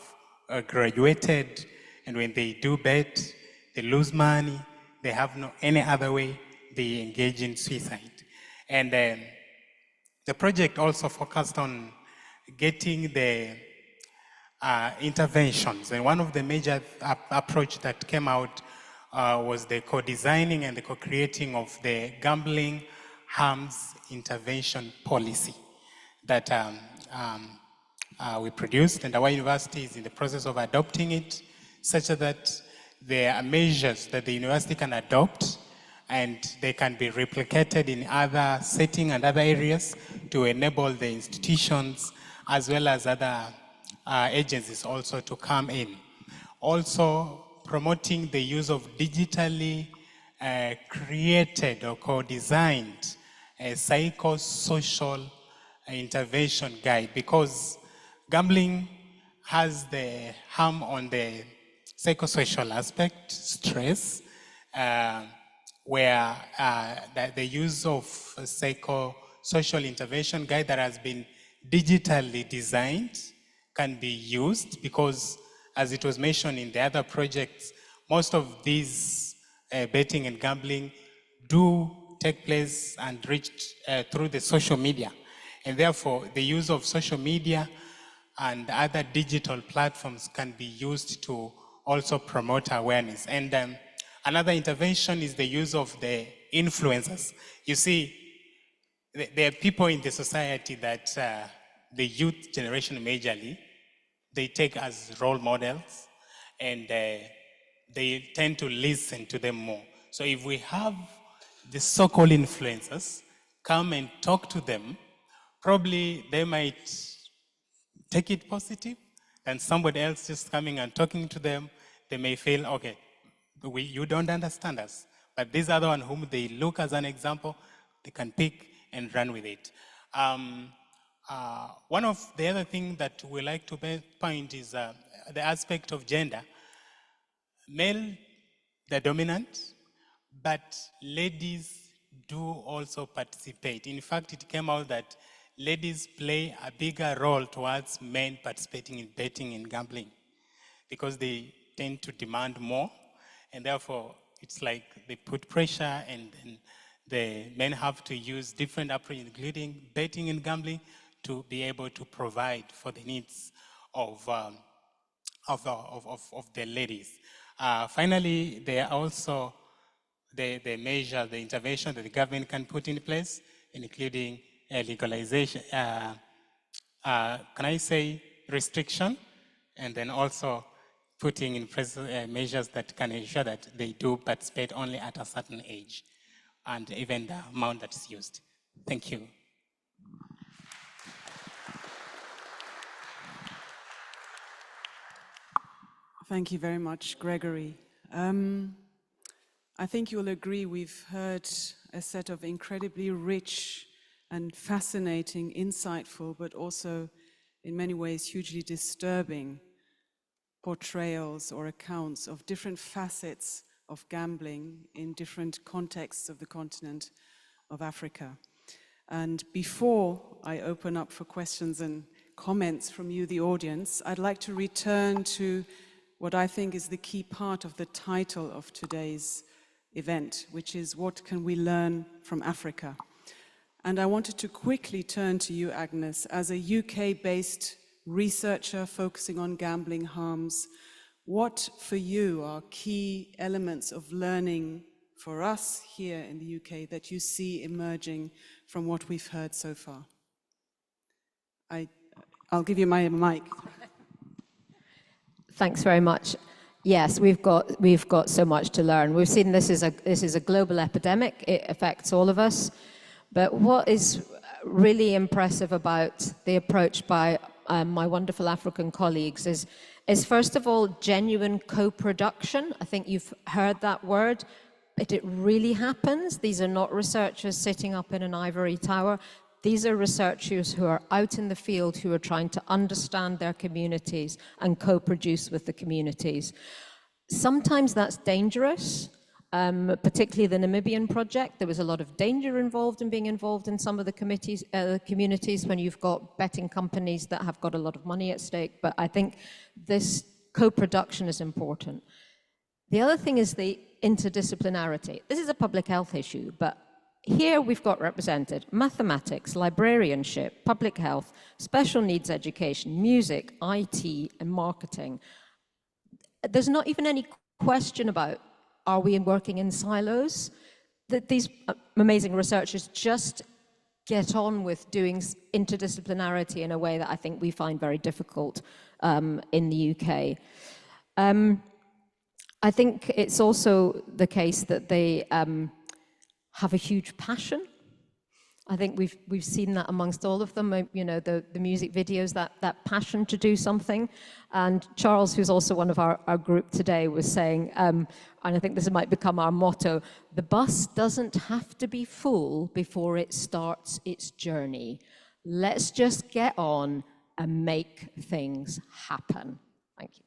graduated, and when they do bet, they lose money, they have no any other way, they engage in suicide. And the project also focused on getting the interventions, and one of the major approach that came out was the co-designing and the co-creating of the gambling harms intervention policy that we produced, and our university is in the process of adopting it, such that there are measures that the university can adopt and they can be replicated in other settings and other areas to enable the institutions as well as other agencies also to come in. Also promoting the use of digitally created or co-designed psychosocial intervention guide, because gambling has the harm on the psychosocial aspect, stress, where the use of a psychosocial intervention guide that has been digitally designed can be used, because as it was mentioned in the other projects, most of these betting and gambling do take place and reached through the social media. And therefore, the use of social media and other digital platforms can be used to also promote awareness. And another intervention is the use of the influencers. You see, there are people in the society that the youth generation majorly, they take as role models, and they tend to listen to them more. So if we have the so-called influencers come and talk to them, probably they might take it positive, and somebody else just coming and talking to them, they may feel, okay, you don't understand us. But these other one whom they look as an example, they can pick and run with it. One of the other things that we like to point is the aspect of gender. Male, they're dominant, but ladies do also participate. In fact, it came out that ladies play a bigger role towards men participating in betting and gambling, because they tend to demand more, and therefore it's like they put pressure, and the men have to use different approaches, including betting and gambling, to be able to provide for the needs of the ladies. Finally, there are also the measure, the intervention that the government can put in place, including legalization, can I say restriction, and then also putting in place measures that can ensure that they do participate only at a certain age, and even the amount that is used. Thank you. Thank you very much, Gregory. I think you'll agree we've heard a set of incredibly rich and fascinating, insightful, but also in many ways hugely disturbing portrayals or accounts of different facets of gambling in different contexts of the continent of Africa. And before I open up for questions and comments from you, the audience, I'd like to return to what I think is the key part of the title of today's event, which is what can we learn from Africa? And I wanted to quickly turn to you, Agnes, as a UK-based researcher focusing on gambling harms. What for you are key elements of learning for us here in the UK that you see emerging from what we've heard so far? I'll give you my mic. Thanks very much. Yes, we've got so much to learn. We've seen this is a global epidemic. It affects all of us. But what is really impressive about the approach by my wonderful African colleagues is first of all genuine co-production. I think you've heard that word. But it really happens. These are not researchers sitting up in an ivory tower. These are researchers who are out in the field who are trying to understand their communities and co-produce with the communities. Sometimes that's dangerous, particularly the Namibian project. There was a lot of danger involved in being involved in some of the communities when you've got betting companies that have got a lot of money at stake. But I think this co-production is important. The other thing is the interdisciplinarity. This is a public health issue, but here we've got represented mathematics, librarianship, public health, special needs education, music, IT, and marketing. There's not even any question about, are we working in silos? That these amazing researchers just get on with doing interdisciplinarity in a way that I think we find very difficult in the UK. I think it's also the case that they have a huge passion. I think we've seen that amongst all of them, you know, the music videos, that passion to do something. And Charles, who's also one of our group today, was saying, and I think this might become our motto, the bus doesn't have to be full before it starts its journey. Let's just get on and make things happen. Thank you.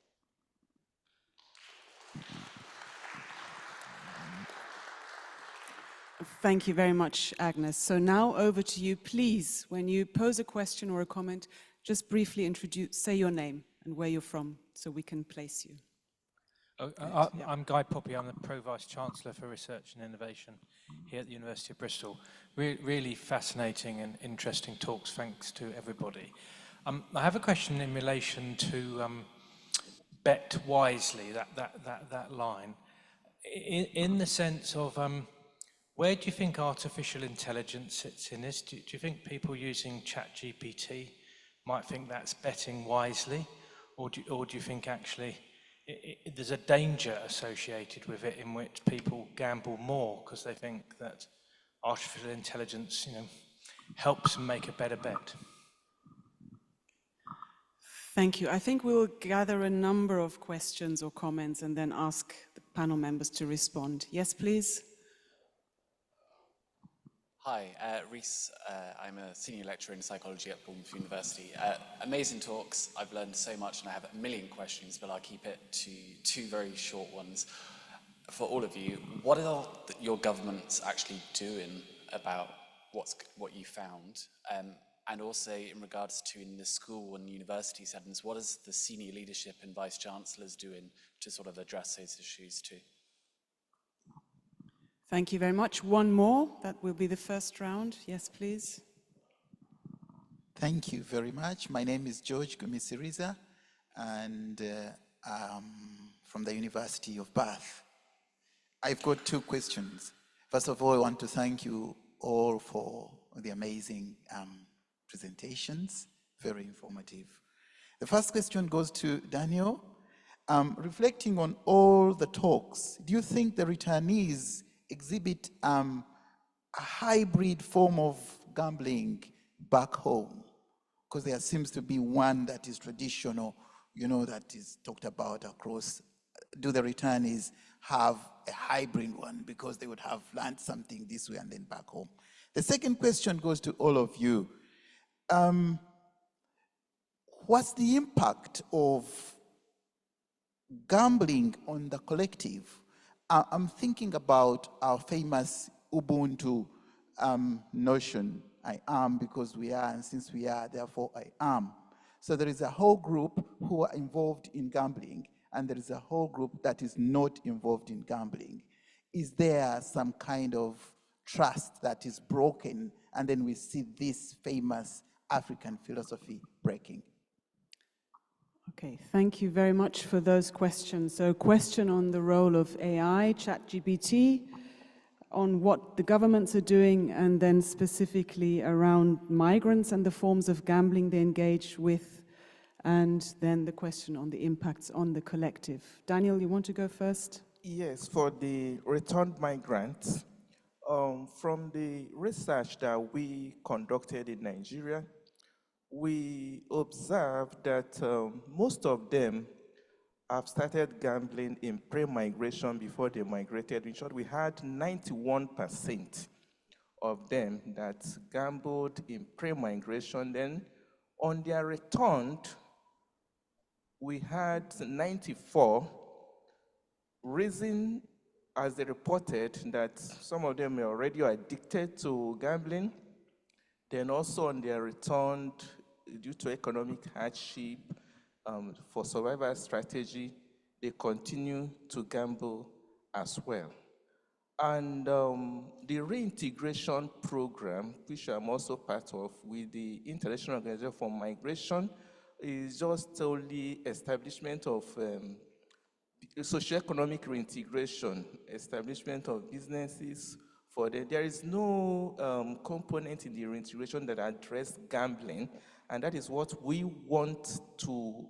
Thank you very much, Agnes. So now over to you. Please, when you pose a question or a comment, just briefly say your name and where you're from so we can place you. I'm Guy Poppy. I'm the Pro Vice Chancellor for Research and Innovation here at the University of Bristol. Really fascinating and interesting talks, thanks to everybody. I have a question in relation to bet wisely, that line, in the sense of where do you think artificial intelligence sits in this? Do you think people using ChatGPT might think that's betting wisely, or do you think actually there's a danger associated with it in which people gamble more because they think that artificial intelligence, you know, helps them make a better bet? Thank you. I think we'll gather a number of questions or comments and then ask the panel members to respond. Yes, please. Hi, Reese. I'm a senior lecturer in psychology at Bournemouth University. Amazing talks. I've learned so much and I have a million questions, but I'll keep it to two very short ones. For all of you, what are your governments actually doing about what you found? And also in regards to in the school and university settings, what is the senior leadership and vice chancellors doing to sort of address those issues too? Thank you very much. One more, that will be the first round. Yes, please. Thank you very much. My name is George Gumisiriza, and I'm from the University of Bath. I've got two questions. First of all, I want to thank you all for the amazing presentations, very informative. The first question goes to Daniel. Reflecting on all the talks, do you think the returnees exhibit a hybrid form of gambling back home? Because there seems to be one that is traditional, you know, that is talked about across. Do the returnees have a hybrid one because they would have learned something this way and then back home? The second question goes to all of you. What's the impact of gambling on the collective? I'm thinking about our famous Ubuntu notion, I am because we are, and since we are, therefore I am. So there is a whole group who are involved in gambling, and there is a whole group that is not involved in gambling. Is there some kind of trust that is broken, and then we see this famous African philosophy breaking? Okay, thank you very much for those questions. So, question on the role of AI, ChatGPT, on what the governments are doing, and then specifically around migrants and the forms of gambling they engage with, and then the question on the impacts on the collective. Daniel, you want to go first? Yes, for the returned migrants, from the research that we conducted in Nigeria, we observed that most of them have started gambling in pre-migration before they migrated. In short, we had 91% of them that gambled in pre-migration. Then on their return, we had 94. Reason, as they reported, that some of them were already addicted to gambling. Then also on their return, due to economic hardship, for survival strategy, they continue to gamble as well. And the reintegration program, which I'm also part of with the International Organization for Migration, is just only establishment of socioeconomic reintegration, establishment of businesses for them. There is no component in the reintegration that address gambling, and that is what we want to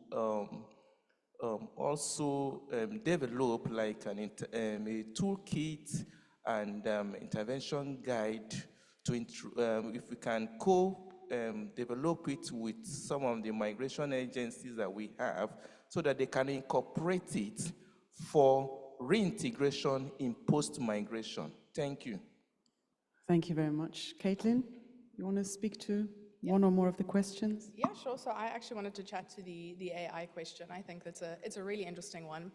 also develop, like a toolkit and intervention guide to, if we can develop it with some of the migration agencies that we have, so that they can incorporate it for reintegration in post-migration. Thank you. Thank you very much. Caitlin, you want to speak to one or more of the questions? Yeah, sure. So I actually wanted to chat to the AI question. I think it's a really interesting one.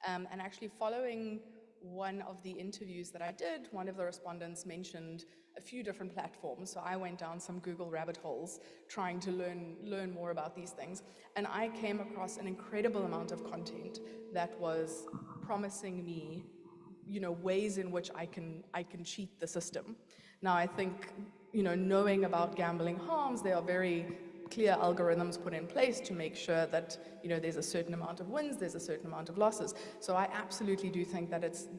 And actually following one of the interviews that I did, one of the respondents mentioned a few different platforms. So I went down some Google rabbit holes trying to learn more about these things. And I came across an incredible amount of content that was promising me, you know, ways in which I can cheat the system. Now I think, you know, knowing about gambling harms, there are very clear algorithms put in place to make sure that, you know, there's a certain amount of wins, there's a certain amount of losses. So I absolutely do think that it's,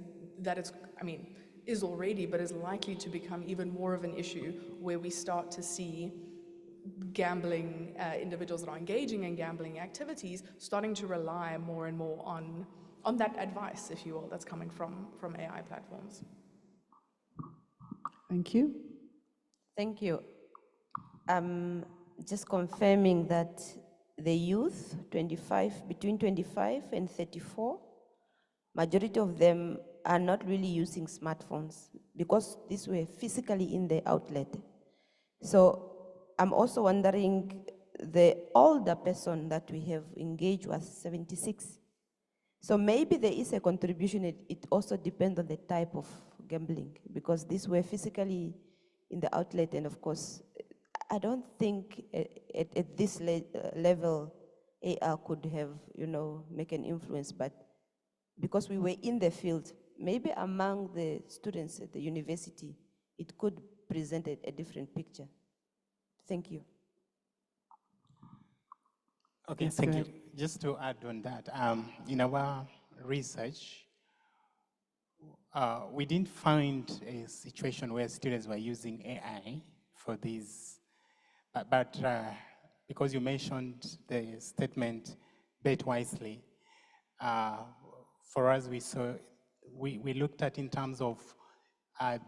I mean, is already, but is likely to become even more of an issue where we start to see gambling, individuals that are engaging in gambling activities starting to rely more and more on that advice, if you will, that's coming from AI platforms. Thank you. Thank you. Just confirming that the youth, between 25 and 34, majority of them are not really using smartphones because these were physically in the outlet. So I'm also wondering, the older person that we have engaged was 76. So maybe there is a contribution. It also depends on the type of gambling, because these were physically in the outlet, and of course, I don't think at this level AR could have, you know, make an influence, but because we were in the field, maybe among the students at the university, it could present a different picture. Thank you. Okay, Yes, thank you. Just to add on that, in our research, we didn't find a situation where students were using AI for these, but because you mentioned the statement, bet wisely, for us, we looked at in terms of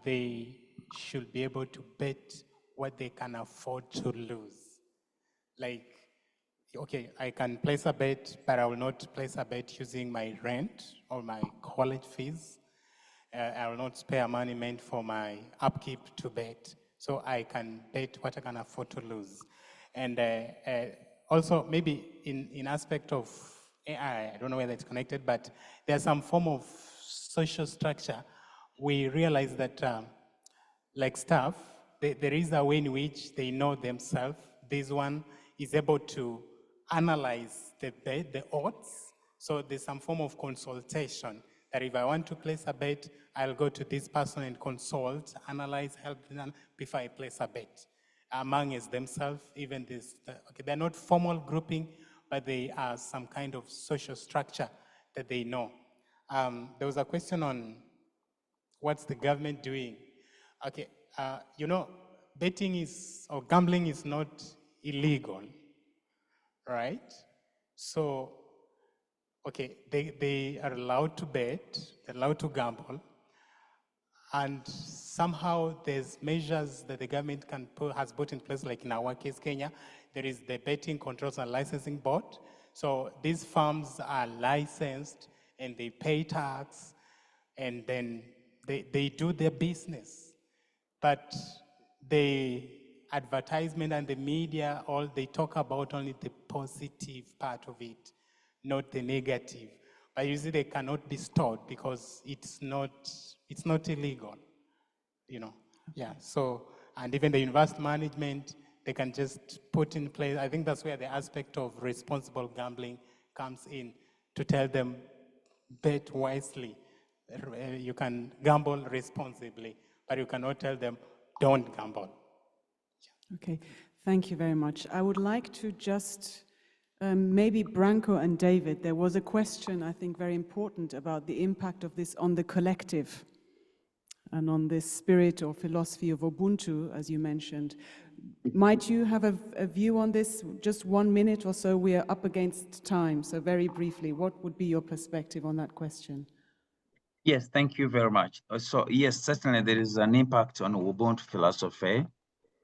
they should be able to bet what they can afford to lose. Like, okay, I can place a bet, but I will not place a bet using my rent or my college fees. I will not spare money meant for my upkeep to bet. So I can bet what I can afford to lose. And also maybe in aspect of AI, I don't know whether it's connected, but there's some form of social structure. We realize that like staff, there is a way in which they know themselves. This one is able to analyze the bet, the odds. So there's some form of consultation that if I want to place a bet, I'll go to this person and consult, analyze, help them before I place a bet. Among is themselves, even this, okay, they're not formal grouping, but they are some kind of social structure that they know. There was a question on what's the government doing? Okay, you know, betting is, or gambling is not illegal, right? So, okay, they are allowed to bet, they're allowed to gamble, and somehow there's measures that the government has put in place, like in our case, Kenya, there is the Betting Controls and Licensing Board. So these firms are licensed and they pay tax and then they do their business. But the advertisement and the media, all they talk about only the positive part of it, not the negative. But usually they cannot be stored because it's not illegal, you know. Yeah, so, and even the university management, they can just put in place, I think that's where the aspect of responsible gambling comes in, to tell them, bet wisely. You can gamble responsibly, but you cannot tell them, don't gamble. Okay, thank you very much. I would like to just, maybe Branko and David, there was a question, I think, very important about the impact of this on the collective and on this spirit or philosophy of Ubuntu, as you mentioned. Might you have a view on this? Just 1 minute or so, we are up against time, so very briefly, what would be your perspective on that question? Yes, thank you very much. So yes, certainly there is an impact on Ubuntu philosophy,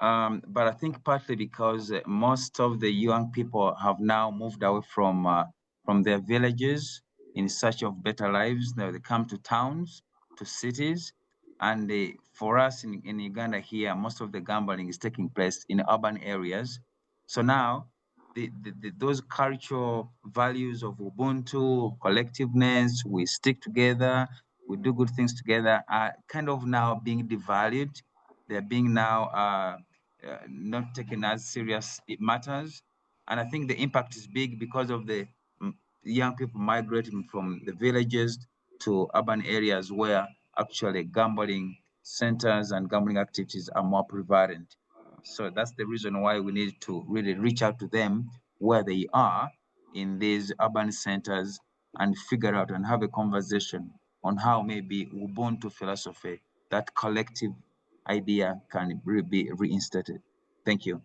but I think partly because most of the young people have now moved away from their villages in search of better lives. Now they come to towns, to cities, and for us in Uganda here, most of the gambling is taking place in urban areas. So now those cultural values of Ubuntu, collectiveness, we stick together, we do good things together, are kind of now being devalued. They're being now not taken as serious matters. And I think the impact is big because of the young people migrating from the villages to urban areas where actually gambling centers and gambling activities are more prevalent. So that's the reason why we need to really reach out to them where they are in these urban centers and figure out and have a conversation on how maybe Ubuntu philosophy, that collective idea, can be reinstated. Thank you.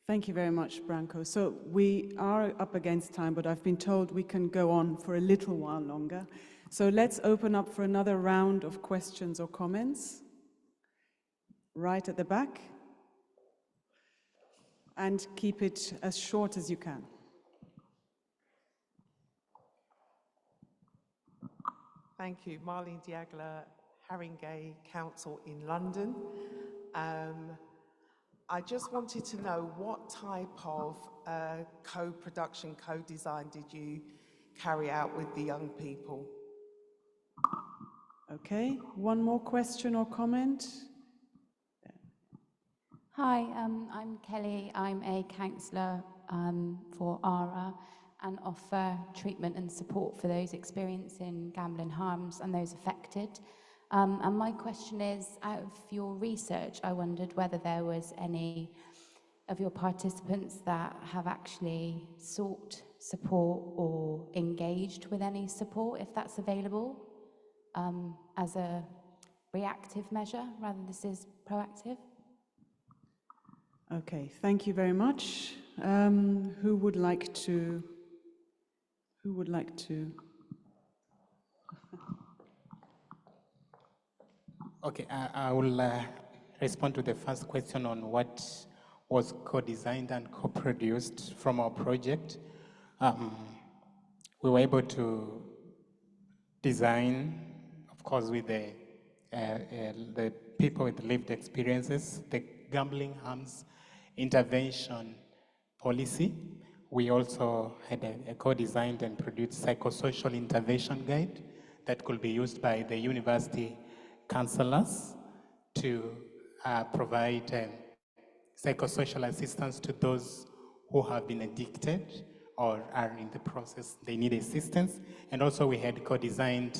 Thank you very much, Branko. So we are up against time, but I've been told we can go on for a little while longer. So let's open up for another round of questions or comments. Right at the back. And keep it as short as you can. Thank you. Marlene Diagla, Haringey Council in London. I just wanted to know what type of co-production, co-design did you carry out with the young people? Okay, one more question or comment? Hi, I'm Kelly. I'm a counsellor for ARA and offer treatment and support for those experiencing gambling harms and those affected. And my question is, out of your research, I wondered whether there was any of your participants that have actually sought support or engaged with any support, if that's available, as a reactive measure rather than this is proactive? Okay, thank you very much. Who would like to? Who would like to? Okay, I will respond to the first question on what was co-designed and co-produced from our project. We were able to design, of course, with the people with lived experiences, the gambling harms intervention policy. We also had a co-designed and produced psychosocial intervention guide that could be used by the university counselors to provide psychosocial assistance to those who have been addicted or are in the process, they need assistance. And also we had co-designed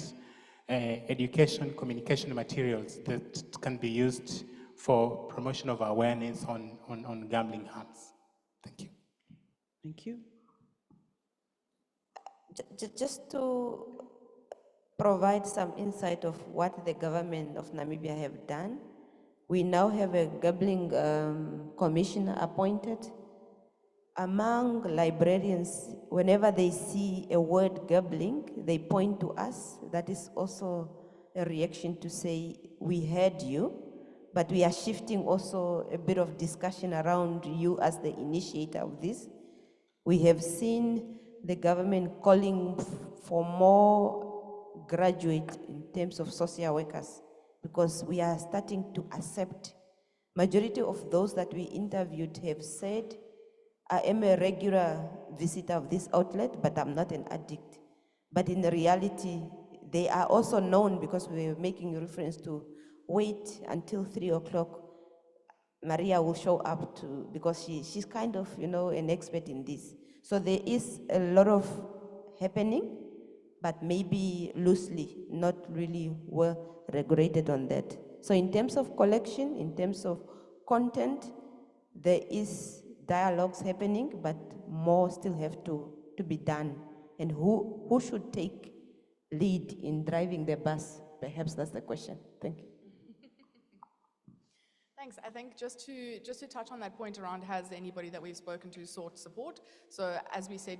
education communication materials that can be used for promotion of awareness on gambling harms. Thank you. Thank you. Just to provide some insight of what the government of Namibia have done, we now have a gambling commissioner appointed. Among librarians, whenever they see a word gambling, they point to us. That is also a reaction to say, we heard you, but we are shifting also a bit of discussion around you as the initiator of this. We have seen the government calling for more graduate in terms of social workers, because we are starting to accept. Majority of those that we interviewed have said, I am a regular visitor of this outlet, but I'm not an addict. But in reality, they are also known, because we were making reference to wait until 3 o'clock. Maria will show up to, because she's kind of, an expert in this. So there is a lot of happening, but maybe loosely, not really well regulated on that. So in terms of collection, in terms of content, there is dialogues happening, but more still have to be done. And who should take lead in driving the bus? Perhaps that's the question. Thank you. Thanks. I think just to touch on that point around, has anybody that we've spoken to sought support? So as we said,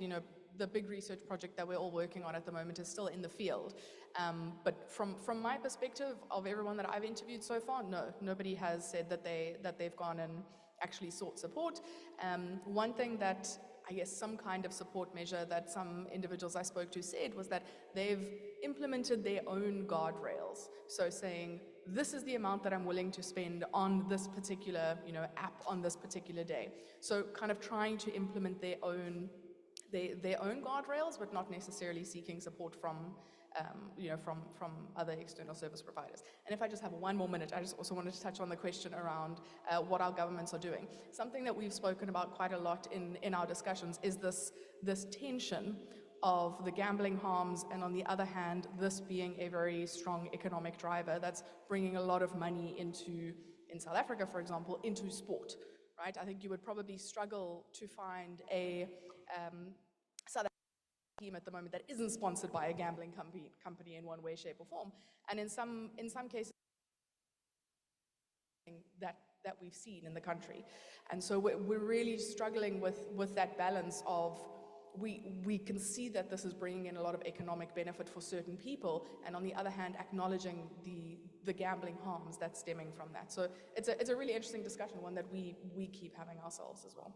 the big research project that we're all working on at the moment is still in the field. But from my perspective, of everyone that I've interviewed so far, no, nobody has said that they've gone and actually sought support. One thing that I guess some kind of support measure that some individuals I spoke to said was that they've implemented their own guardrails. So saying, this is the amount that I'm willing to spend on this particular, app on this particular day. So kind of trying to implement their own guardrails, but not necessarily seeking support from other external service providers. And if I just have one more minute, I just also wanted to touch on the question around what our governments are doing. Something that we've spoken about quite a lot in our discussions is this tension of the gambling harms, and on the other hand, this being a very strong economic driver that's bringing a lot of money into, in South Africa, for example, into sport, right? I think you would probably struggle to find a South African team at the moment that isn't sponsored by a gambling company in one way, shape, or form. And in some cases, that we've seen in the country. And so we're really struggling with that balance of, we can see that this is bringing in a lot of economic benefit for certain people, and on the other hand, acknowledging the gambling harms that's stemming from that. So it's a really interesting discussion, one that we keep having ourselves as well.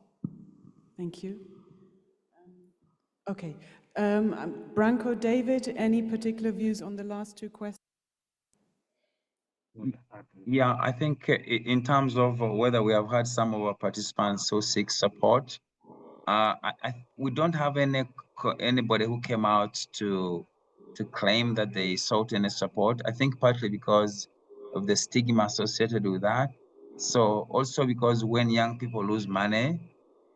Thank you. Okay. Branko, David, any particular views on the last two questions? Yeah, I think in terms of whether we have had some of our participants who seek support, we don't have anybody who came out to claim that they sought any support. I think partly because of the stigma associated with that. So also because when young people lose money,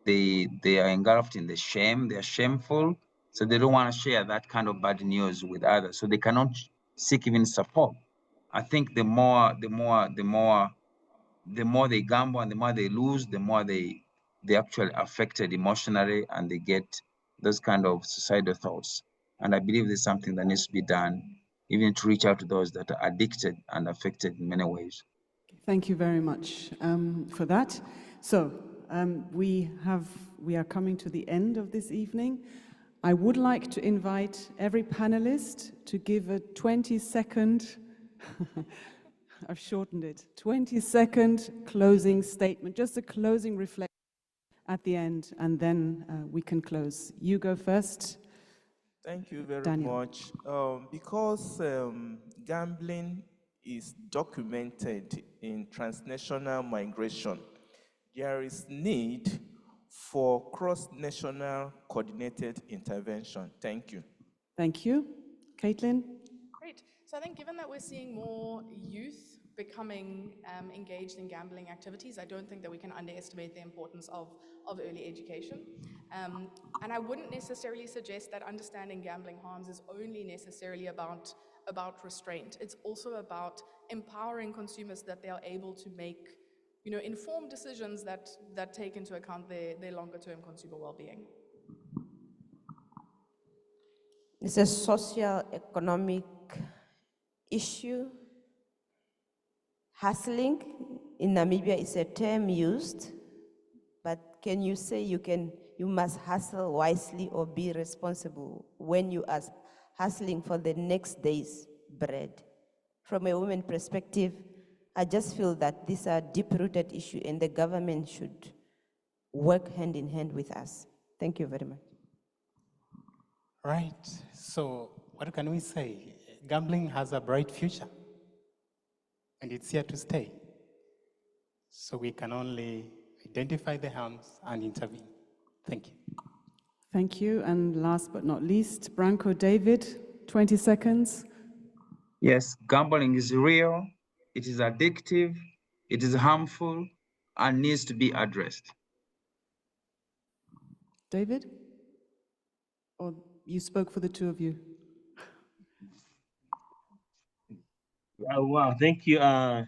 they are engulfed in the shame. They are shameful, so they don't want to share that kind of bad news with others. So they cannot seek even support. I think the more they gamble and the more they lose, the more they actually affected emotionally, and they get those kind of suicidal thoughts. And I believe there's something that needs to be done, even to reach out to those that are addicted and affected in many ways. Thank you very much for that. So we are coming to the end of this evening. I would like to invite every panelist to give a 20-second, I've shortened it, 20-second closing statement, just a closing reflection at the end, and then we can close. You go first. Thank you very Daniel. much. Because gambling is documented in transnational migration, there is need for cross-national coordinated intervention. Thank you. Thank you. Caitlin? Great. So I think given that we're seeing more youth becoming engaged in gambling activities, I don't think that we can underestimate the importance of early education. And I wouldn't necessarily suggest that understanding gambling harms is only necessarily about restraint. It's also about empowering consumers that they are able to make informed decisions that take into account their longer-term consumer well-being. It's a socio-economic issue. Hustling in Namibia is a term used, but can you say you must hustle wisely or be responsible when you are hustling for the next day's bread? From a woman perspective, I just feel that these are deep-rooted issues and the government should work hand in hand with us. Thank you very much. Right. So what can we say? Gambling has a bright future, and it's here to stay. So we can only identify the harms and intervene. Thank you. Thank you. And last but not least, Branko David, 20 seconds. Yes, gambling is real, it is addictive, it is harmful, and needs to be addressed. David? Or you spoke for the two of you? Wow, thank you.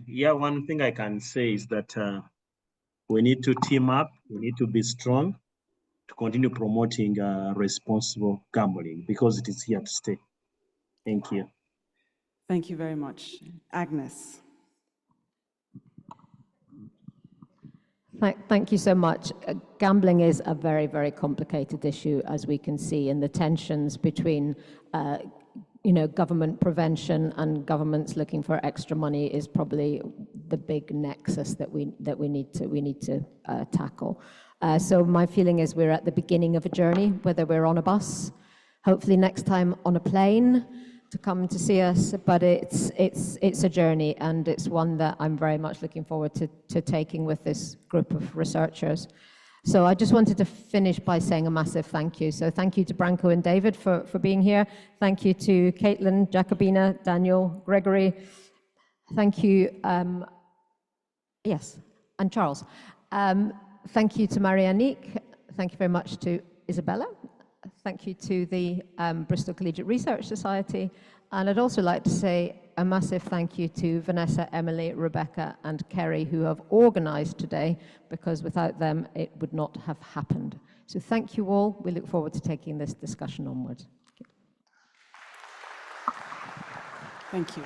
Yeah, one thing I can say is that we need to team up, we need to be strong to continue promoting responsible gambling because it is here to stay. Thank you. Thank you very much. Agnes. Thank you so much. Gambling is a very, very complicated issue, as we can see, and the tensions between government prevention and governments looking for extra money is probably the big nexus that we need to tackle. So my feeling is we're at the beginning of a journey, whether we're on a bus, hopefully next time on a plane to come to see us, but it's a journey, and it's one that I'm very much looking forward to taking with this group of researchers. So I just wanted to finish by saying a massive thank you. So thank you to Branko and David for being here. Thank you to Caitlin, Jacobina, Daniel, Gregory. Thank you, yes, and Charles. Thank you to Marianique. Thank you very much to Isabella. Thank you to the Bristol Collegiate Research Society. And I'd also like to say a massive thank you to Vanessa, Emily, Rebecca, and Kerry, who have organized today, because without them, it would not have happened. So thank you all. We look forward to taking this discussion onwards. Thank you.